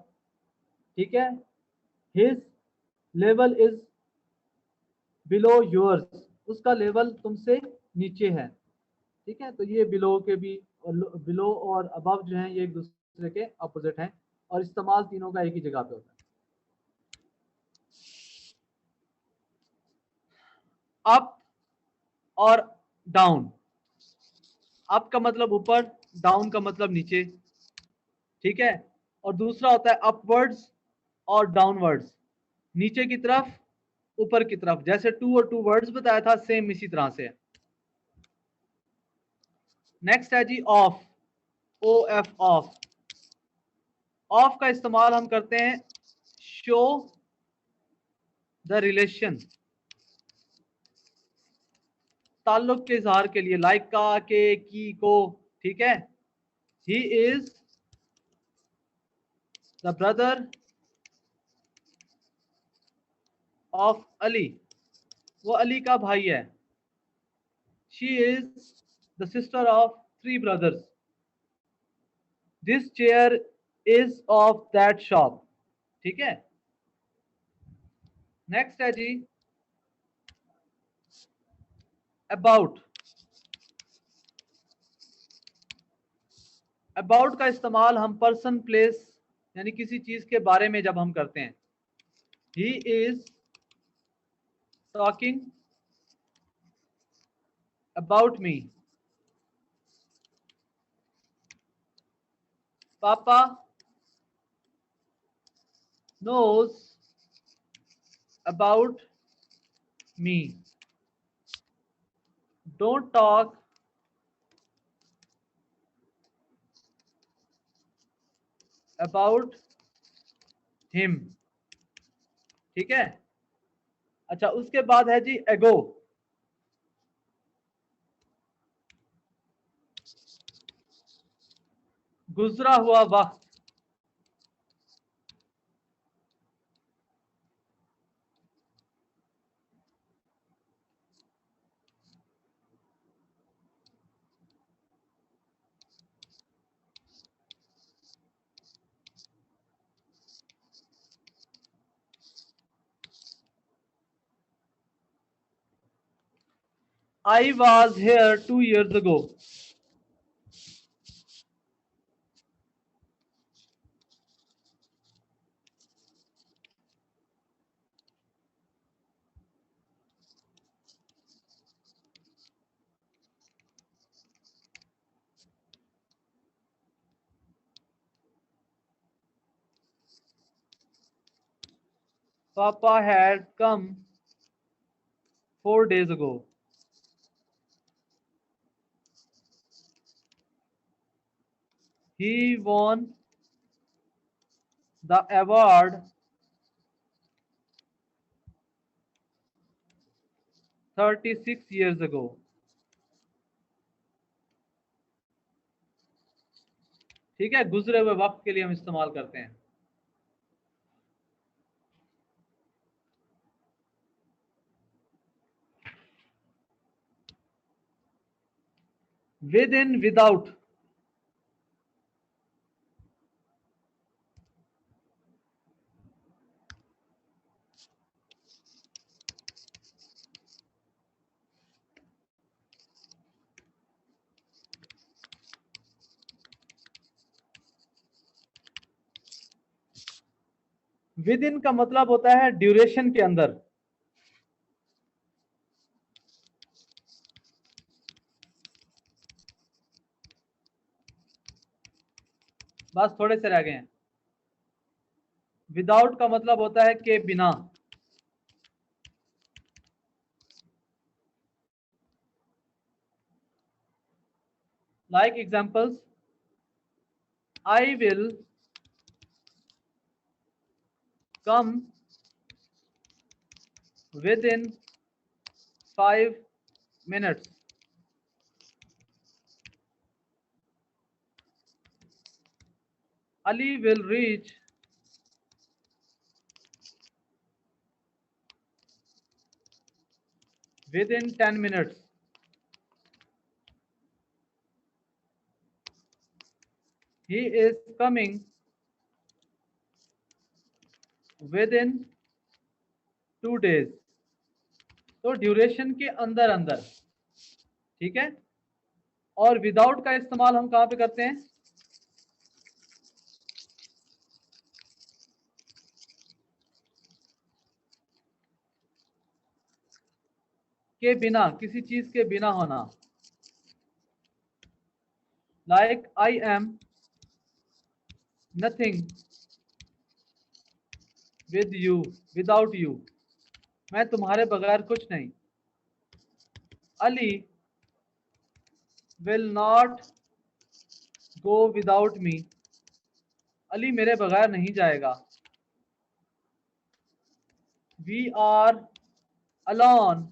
ठीक है। His level is below yours, उसका लेवल तुमसे नीचे है, ठीक है। तो ये बिलो के भी, बिलो और अबव जो है ये एक दूसरे के अपोजिट हैं, और इस्तेमाल तीनों का एक ही जगह पे होता है। अप और डाउन, अप का मतलब ऊपर, डाउन का मतलब नीचे, ठीक है। और दूसरा होता है अपवर्ड्स और डाउनवर्ड्स, नीचे की तरफ ऊपर की तरफ, जैसे टू और टू वर्ड्स बताया था, सेम इसी तरह से। नेक्स्ट है जी off, O F off. Off का इस्तेमाल हम करते हैं शो द रिलेशन, ताल्लुक के इजहार के लिए, लाइक का, के, की, को, ठीक है। He is the brother of Ali, वो अली का भाई है। She is the sister of 3 brothers. This chair is of that shop, ठीक है। नेक्स्ट है जी अबाउट। अबाउट का इस्तेमाल हम पर्सन, प्लेस, यानी किसी चीज के बारे में जब हम करते हैं। He is talking about me. पापा knows about me. Don't talk about him, ठीक है। अच्छा, उसके बाद है जी एगो। गुजरा हुआ वक्त। I was here 2 years ago. Papa had come 4 days ago. He won the award 36 years ago. ठीक है, गुजरे हुए वक्त के लिए हम इस्तेमाल करते हैं। With in, without. With in का मतलब होता है ड्यूरेशन के अंदर। बस थोड़े से रह गए हैं। विदाउट का मतलब होता है के बिना। Like examples, I will come with in 5 minutes। Ali will reach within 10 minutes। He is coming within 2 days। तो ड्यूरेशन के अंदर अंदर, ठीक है। और विदाउट का इस्तेमाल हम कहां पे करते हैं? के बिना, किसी चीज के बिना होना। Like I am nothing with you, without you, मैं तुम्हारे बगैर कुछ नहीं। Ali will not go without me, Ali मेरे बगैर नहीं जाएगा। We are alone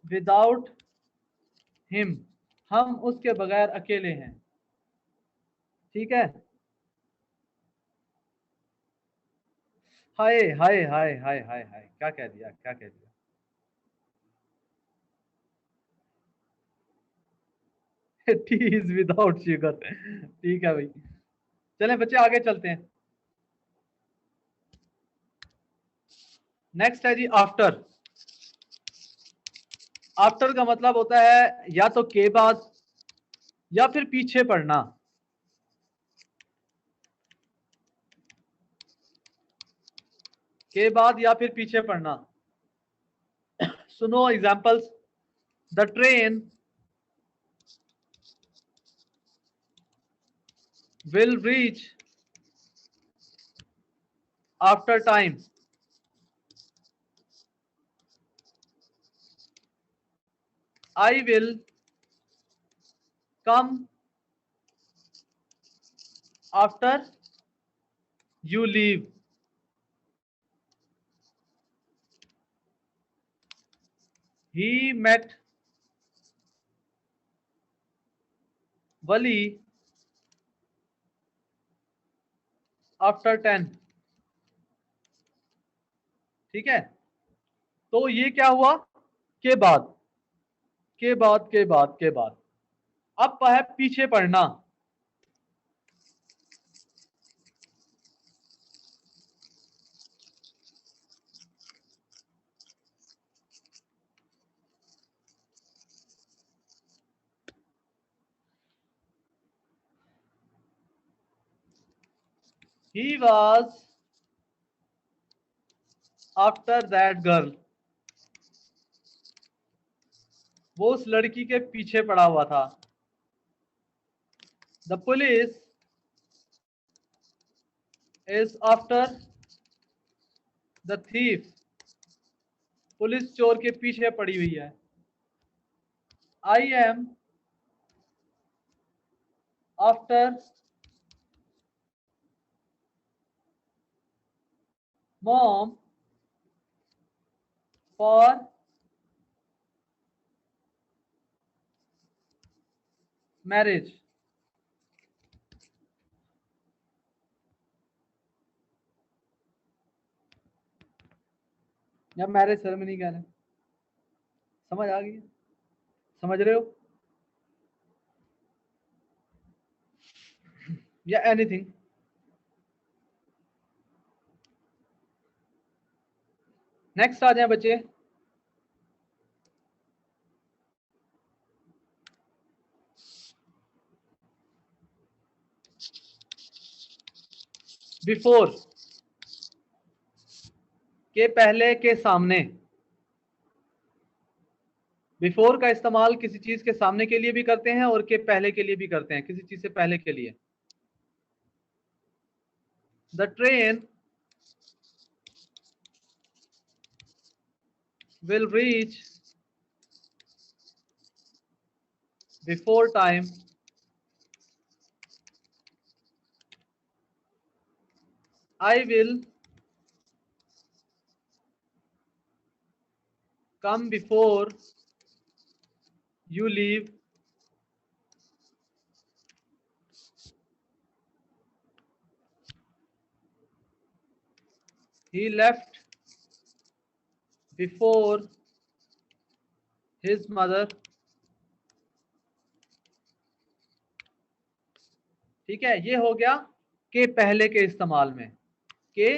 without him, हम उसके बगैर अकेले हैं। ठीक है। हाय हाय हाय हाय हाय हाय, क्या कह दिया, क्या कह दिया। T is without sugar. ठीक है भाई, चलें बच्चे आगे चलते हैं। नेक्स्ट है जी आफ्टर। आफ्टर का मतलब होता है या तो के बाद या फिर पीछे पड़ना। के बाद या फिर पीछे पड़ना। सुनो examples, the train will reach after time। I will come after you leave। He met Wali after 10। ठीक है, तो ये क्या हुआ? के बाद, के बाद, के बाद, के बाद। अब है पीछे पड़ना। He was after that girl। वो उस लड़की के पीछे पड़ा हुआ था। The police is after the thief। Police चोर के पीछे पड़ी हुई है। I am after mom for marriage। या मैरिज सेरेमनी कह रहे हैं। समझ आ गई? समझ रहे हो? या एनीथिंग। नेक्स्ट आ जाए बच्चे। बिफोर। के पहले के सामने। बिफोर का इस्तेमाल किसी चीज के सामने के लिए भी करते हैं और के पहले के लिए भी करते हैं, किसी चीज से पहले के लिए। The train will reach before time I will come before you leave he left before his mother। ठीक है, ये हो गया के पहले के इस्तेमाल में, के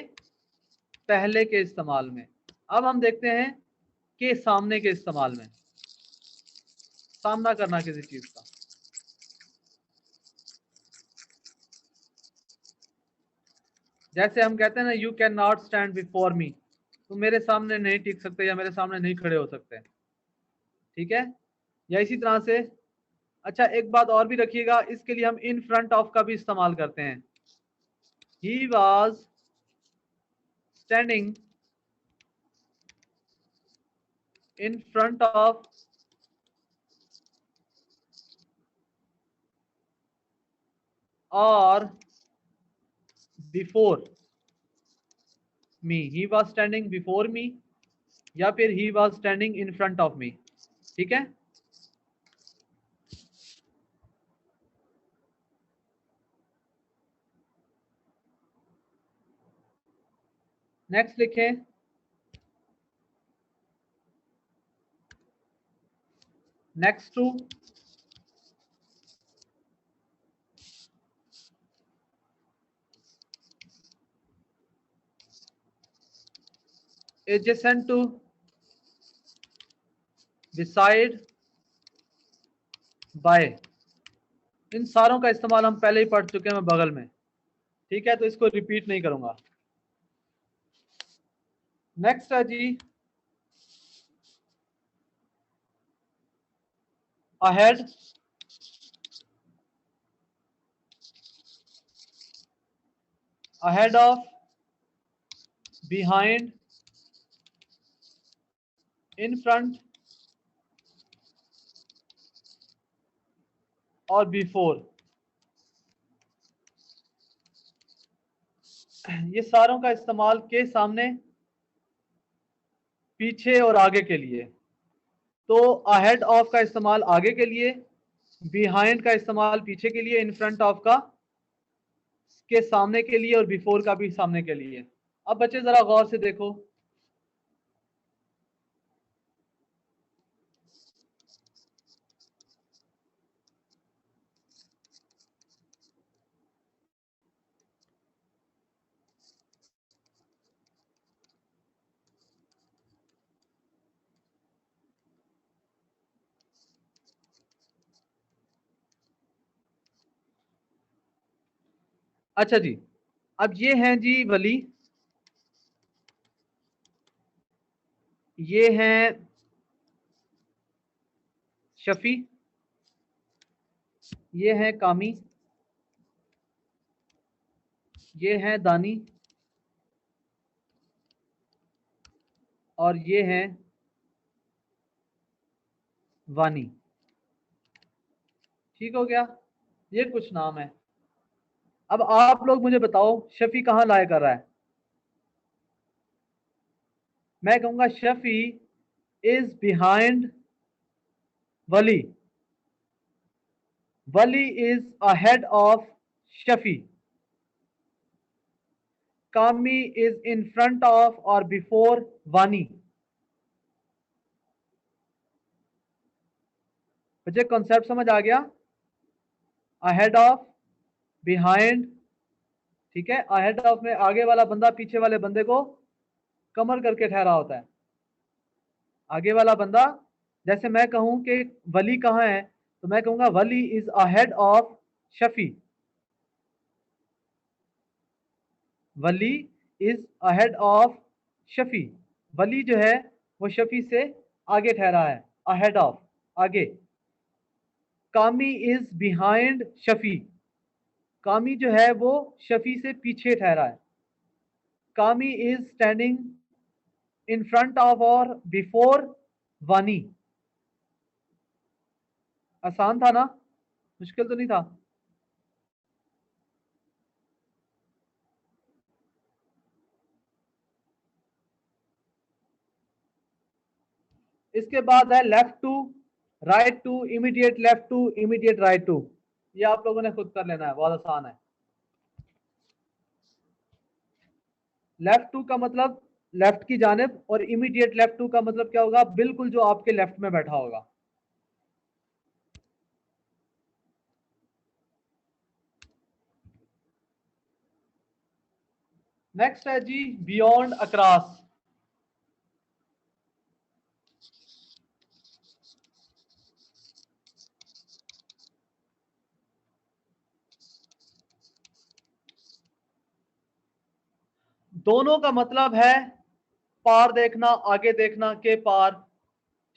पहले के इस्तेमाल में। अब हम देखते हैं के सामने के इस्तेमाल में, सामना करना किसी चीज का। जैसे हम कहते हैं ना, you can not stand before me, तुम मेरे सामने नहीं टिक सकते या मेरे सामने नहीं खड़े हो सकते। ठीक है, या इसी तरह से। अच्छा, एक बात और भी रखिएगा, इसके लिए हम इन फ्रंट ऑफ का भी इस्तेमाल करते हैं। He was standing in front of और before me. He was standing before me या फिर he was standing in front of me. ठीक है, नेक्स्ट लिखें, next to adjacent to beside by। इन सारों का इस्तेमाल हम पहले ही पढ़ चुके हैं बगल में। ठीक है, तो इसको रिपीट नहीं करूंगा। नेक्स्ट है जी ahead, ahead of, behind, in front और बिफोर। ये सारों का इस्तेमाल के सामने, पीछे और आगे के लिए। तो अहेड ऑफ का इस्तेमाल आगे के लिए, बिहाइंड का इस्तेमाल पीछे के लिए, इन फ्रंट ऑफ का के सामने के लिए और बिफोर का भी सामने के लिए। अब बच्चे जरा गौर से देखो, अच्छा जी। अब ये हैं जी वली, ये हैं शफी, ये हैं कामी, ये हैं दानी और ये हैं वानी। ठीक हो गया, ये कुछ नाम है। अब आप लोग मुझे बताओ शफी कहाँ लाया कर रहा है। मैं कहूंगा Shafi is behind Wali, Wali is ahead of Shafi, कामी इज इन फ्रंट ऑफ और बिफोर वानी। मुझे कॉन्सेप्ट समझ आ गया, अहेड ऑफ, बिहाइंड। ठीक है, अहेड ऑफ में आगे वाला बंदा पीछे वाले बंदे को कमर करके ठहरा होता है। आगे वाला बंदा, जैसे मैं कहूं कि वली कहाँ है, तो मैं कहूंगा Wali is ahead of Shafi, Wali is ahead of Shafi, Wali जो है वो शफी से आगे ठहरा है, अहेड ऑफ, आगे। कामी इज बिहाइंड शफी, कामी जो है वो शफी से पीछे ठहरा है। कामी is standing in front of और बिफोर वानी। आसान था ना, मुश्किल तो नहीं था। इसके बाद है left to, right to, immediate left to, immediate right to. ये आप लोगों ने खुद कर लेना है, बहुत आसान है। लेफ्ट टू का मतलब लेफ्ट की जानिब, और इमीडिएट लेफ्ट टू का मतलब क्या होगा, बिल्कुल जो आपके लेफ्ट में बैठा होगा। नेक्स्ट है जी बियॉन्ड अक्रॉस। दोनों का मतलब है पार देखना, आगे देखना के पार,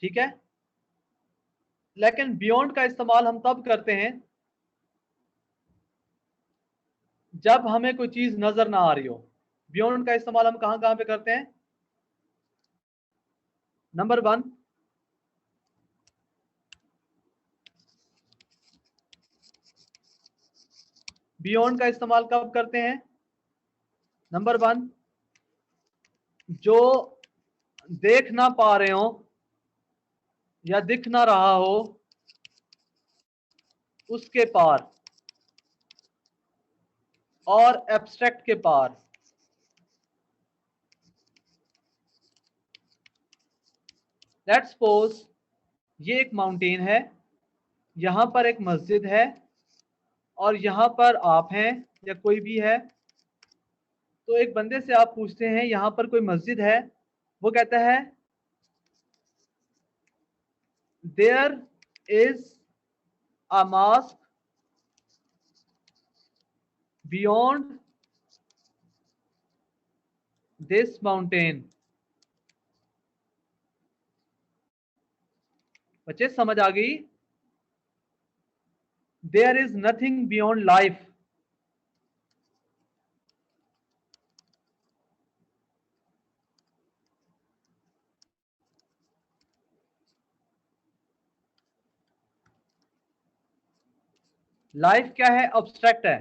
ठीक है। लेकिन बियॉन्ड का इस्तेमाल हम तब करते हैं जब हमें कोई चीज नजर ना आ रही हो। बियॉन्ड का इस्तेमाल हम कहां कहां पे करते हैं? नंबर 1, बियॉन्ड का इस्तेमाल कब करते हैं? नंबर 1, जो देख ना पा रहे हो या दिख ना रहा हो उसके पार, और एब्स्ट्रैक्ट के पार। लेट्स सपोज ये एक माउंटेन है, यहां पर एक मस्जिद है, और यहां पर आप हैं या कोई भी है। तो एक बंदे से आप पूछते हैं यहां पर कोई मस्जिद है, वो कहता है there is a mosque beyond this mountain. बच्चे समझ आ गई? There is nothing beyond life. Life क्या है? अब्स्ट्रैक्ट है।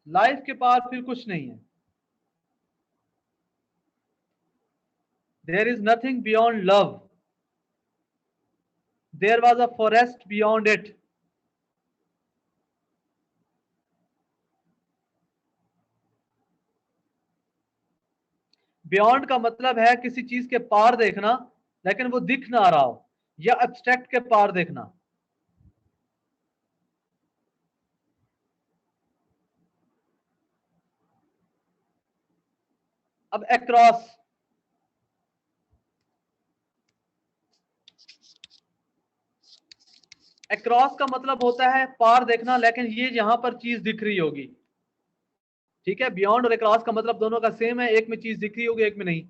लाइफ के पार फिर कुछ नहीं है। There is nothing beyond love, there was a forest beyond it. Beyond का मतलब है किसी चीज के पार देखना, लेकिन वो दिख ना रहा हो, या एब्स्ट्रैक्ट के पार देखना। अब अक्रॉस, अक्रॉस का मतलब होता है पार देखना, लेकिन ये यहां पर चीज दिख रही होगी, ठीक है। बियॉन्ड और अक्रॉस का मतलब दोनों का सेम है, एक में चीज दिख रही होगी, एक में नहीं।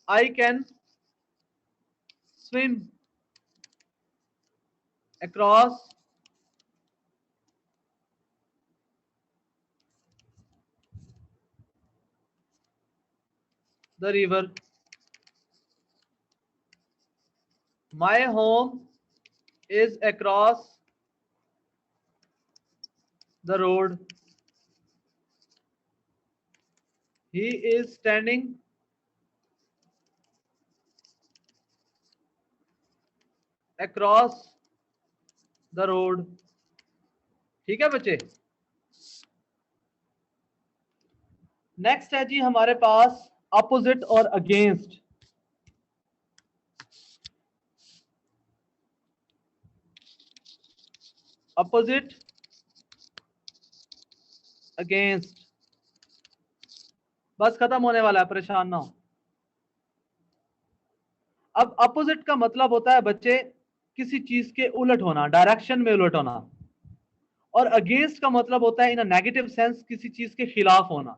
I can swim across the river, my home is across the road, he is standing across the road. ठीक है बच्चे। नेक्स्ट है जी हमारे पास अपोजिट और अगेंस्ट। अपोजिट, अगेंस्ट, बस खत्म होने वाला है, परेशान ना हो। अब अपोजिट का मतलब होता है बच्चे किसी चीज के उलट होना, डायरेक्शन में उलट होना। और अगेंस्ट का मतलब होता है इन अ नेगेटिव सेंस, किसी चीज के खिलाफ होना।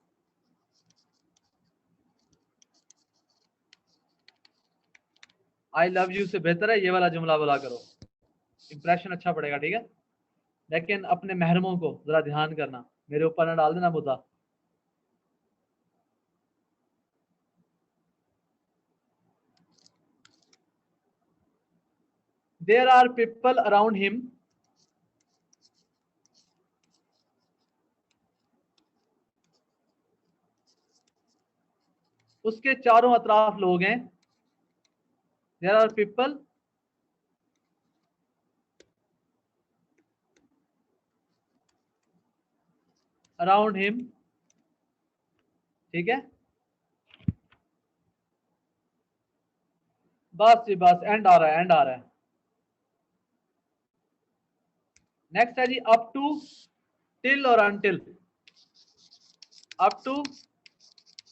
आई लव यू से बेहतर है ये वाला जुमला बोला करो, इंप्रेशन अच्छा पड़ेगा, ठीक है। लेकिन अपने महरमों को जरा ध्यान करना, मेरे ऊपर ना डाल देना मुद्दा। There are people around him, उसके चारों अतराफ लोग हैं। There are people around him, ठीक है। बस जी बस, एंड आ रहा है, एंड आ रहा है। नेक्स्ट है जी अप टू, टिल और अनटिल। अप टू,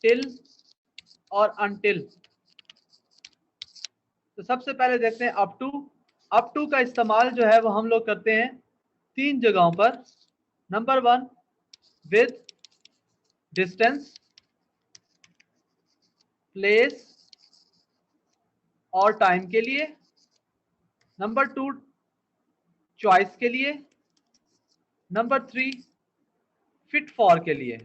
टिल और अनटिल। तो सबसे पहले देखते हैं अप टू। अप टू का इस्तेमाल जो है वो हम लोग करते हैं 3 जगहों पर। नंबर 1 विद डिस्टेंस, प्लेस और टाइम के लिए। नंबर 2 चॉइस के लिए। नंबर 3 फिट फॉर के लिए।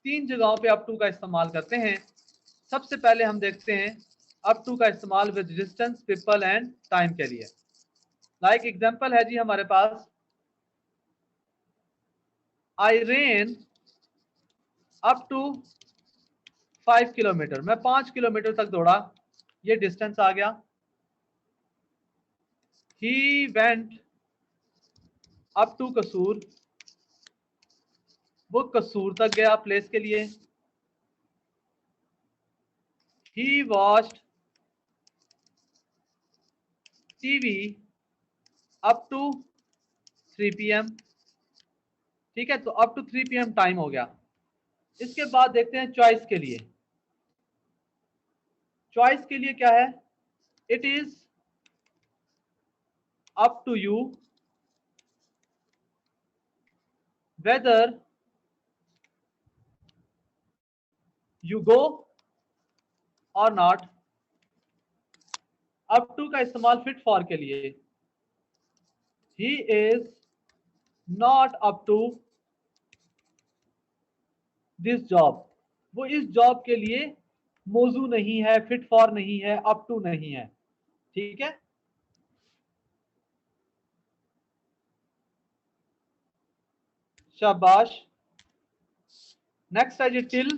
3 जगहों पे अप टू का इस्तेमाल करते हैं। सबसे पहले हम देखते हैं अप टू का इस्तेमाल with distance, people and time के लिए। लाइक एग्जांपल है जी हमारे पास, आई रेन अप टू 5 किलोमीटर, मैं 5 किलोमीटर तक दौड़ा, ये डिस्टेंस आ गया। ही वेंट अप टू कसूर, वो कसूर तक गया प्लेस के लिए। He watched TV up to 3 PM, ठीक है। तो अप टू 3 PM टाइम हो गया। इसके बाद देखते हैं चॉइस के लिए। चॉइस के लिए क्या है, it is up to you whether you go or not. Up to का इस्तेमाल फिट फॉर के लिए, he is not up to this job, वो इस जॉब के लिए मौजू नहीं है, फिट फॉर नहीं है, अप टू नहीं है, ठीक है। शाबाश। नेक्स्ट है जी टिल,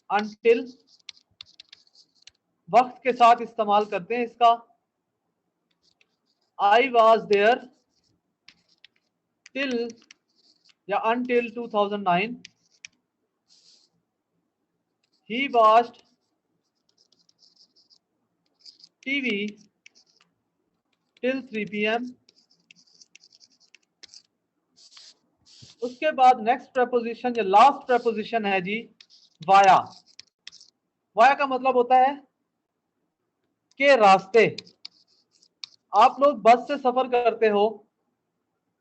अनटिल। वक्त के साथ इस्तेमाल करते हैं इसका। आई वॉज देयर टिल या अनटिल 2009, ही वॉच्ड टीवी टिल 3 PM। उसके बाद नेक्स्ट प्रपोजिशन या लास्ट प्रपोजिशन है जी वाया। वाया का मतलब होता है के रास्ते। आप लोग बस से सफर करते हो,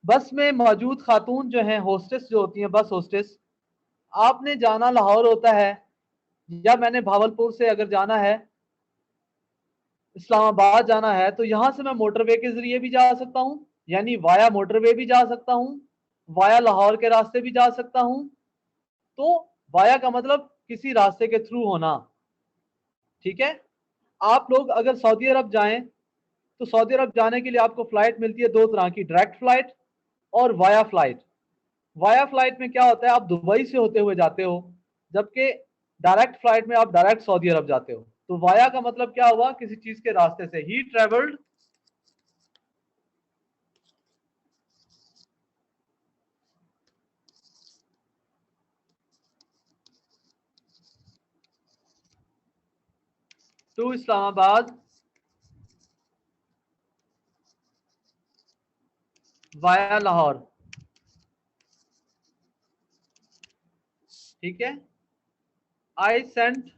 बस में मौजूद खातून जो हैं, होस्टेस जो होती हैं, बस होस्टेस, आपने जाना लाहौर होता है, या मैंने भावलपुर से अगर जाना है इस्लामाबाद जाना है, तो यहां से मैं मोटरवे के जरिए भी जा सकता हूं, यानी वाया मोटरवे भी जा सकता हूं, वाया लाहौर के रास्ते भी जा सकता हूं। तो वाया का मतलब किसी रास्ते के थ्रू होना, ठीक है। आप लोग अगर सऊदी अरब जाएं तो सऊदी अरब जाने के लिए आपको फ्लाइट मिलती है 2 तरह की, डायरेक्ट फ्लाइट और वाया फ्लाइट। वाया फ्लाइट में क्या होता है, आप दुबई से होते हुए जाते हो, जबकि डायरेक्ट फ्लाइट में आप डायरेक्ट सऊदी अरब जाते हो। तो वाया का मतलब क्या हुआ, किसी चीज के रास्ते से। He travelled to Islamabad via Lahore, ठीक है। I sent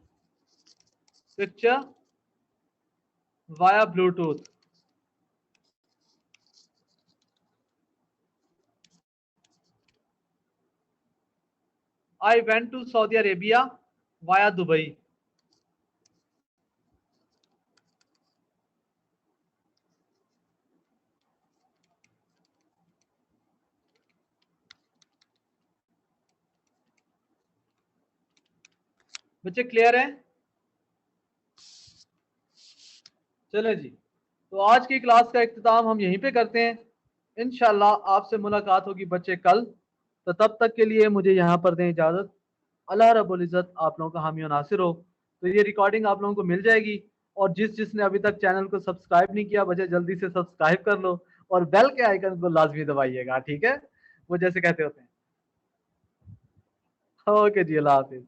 picture via Bluetooth. I went to Saudi Arabia via Dubai. बच्चे क्लियर है? चलो जी, तो आज की क्लास का इख्तिताम हम यहीं पे करते हैं। इंशाल्लाह आपसे मुलाकात होगी बच्चे कल। तो तब तक के लिए मुझे यहाँ पर दें इजाज़त। अल्लाह रब्बुल इज़्ज़त आप लोगों का हामी और नासिर हो। तो ये रिकॉर्डिंग आप लोगों को मिल जाएगी, और जिसने अभी तक चैनल को सब्सक्राइब नहीं किया बच्चे जल्दी से सब्सक्राइब कर लो, और बेल के आइकन को लाजमी दबाइएगा, ठीक है, वो जैसे कहते होते हैं। ओके जी, अल्लाह हाफिज़।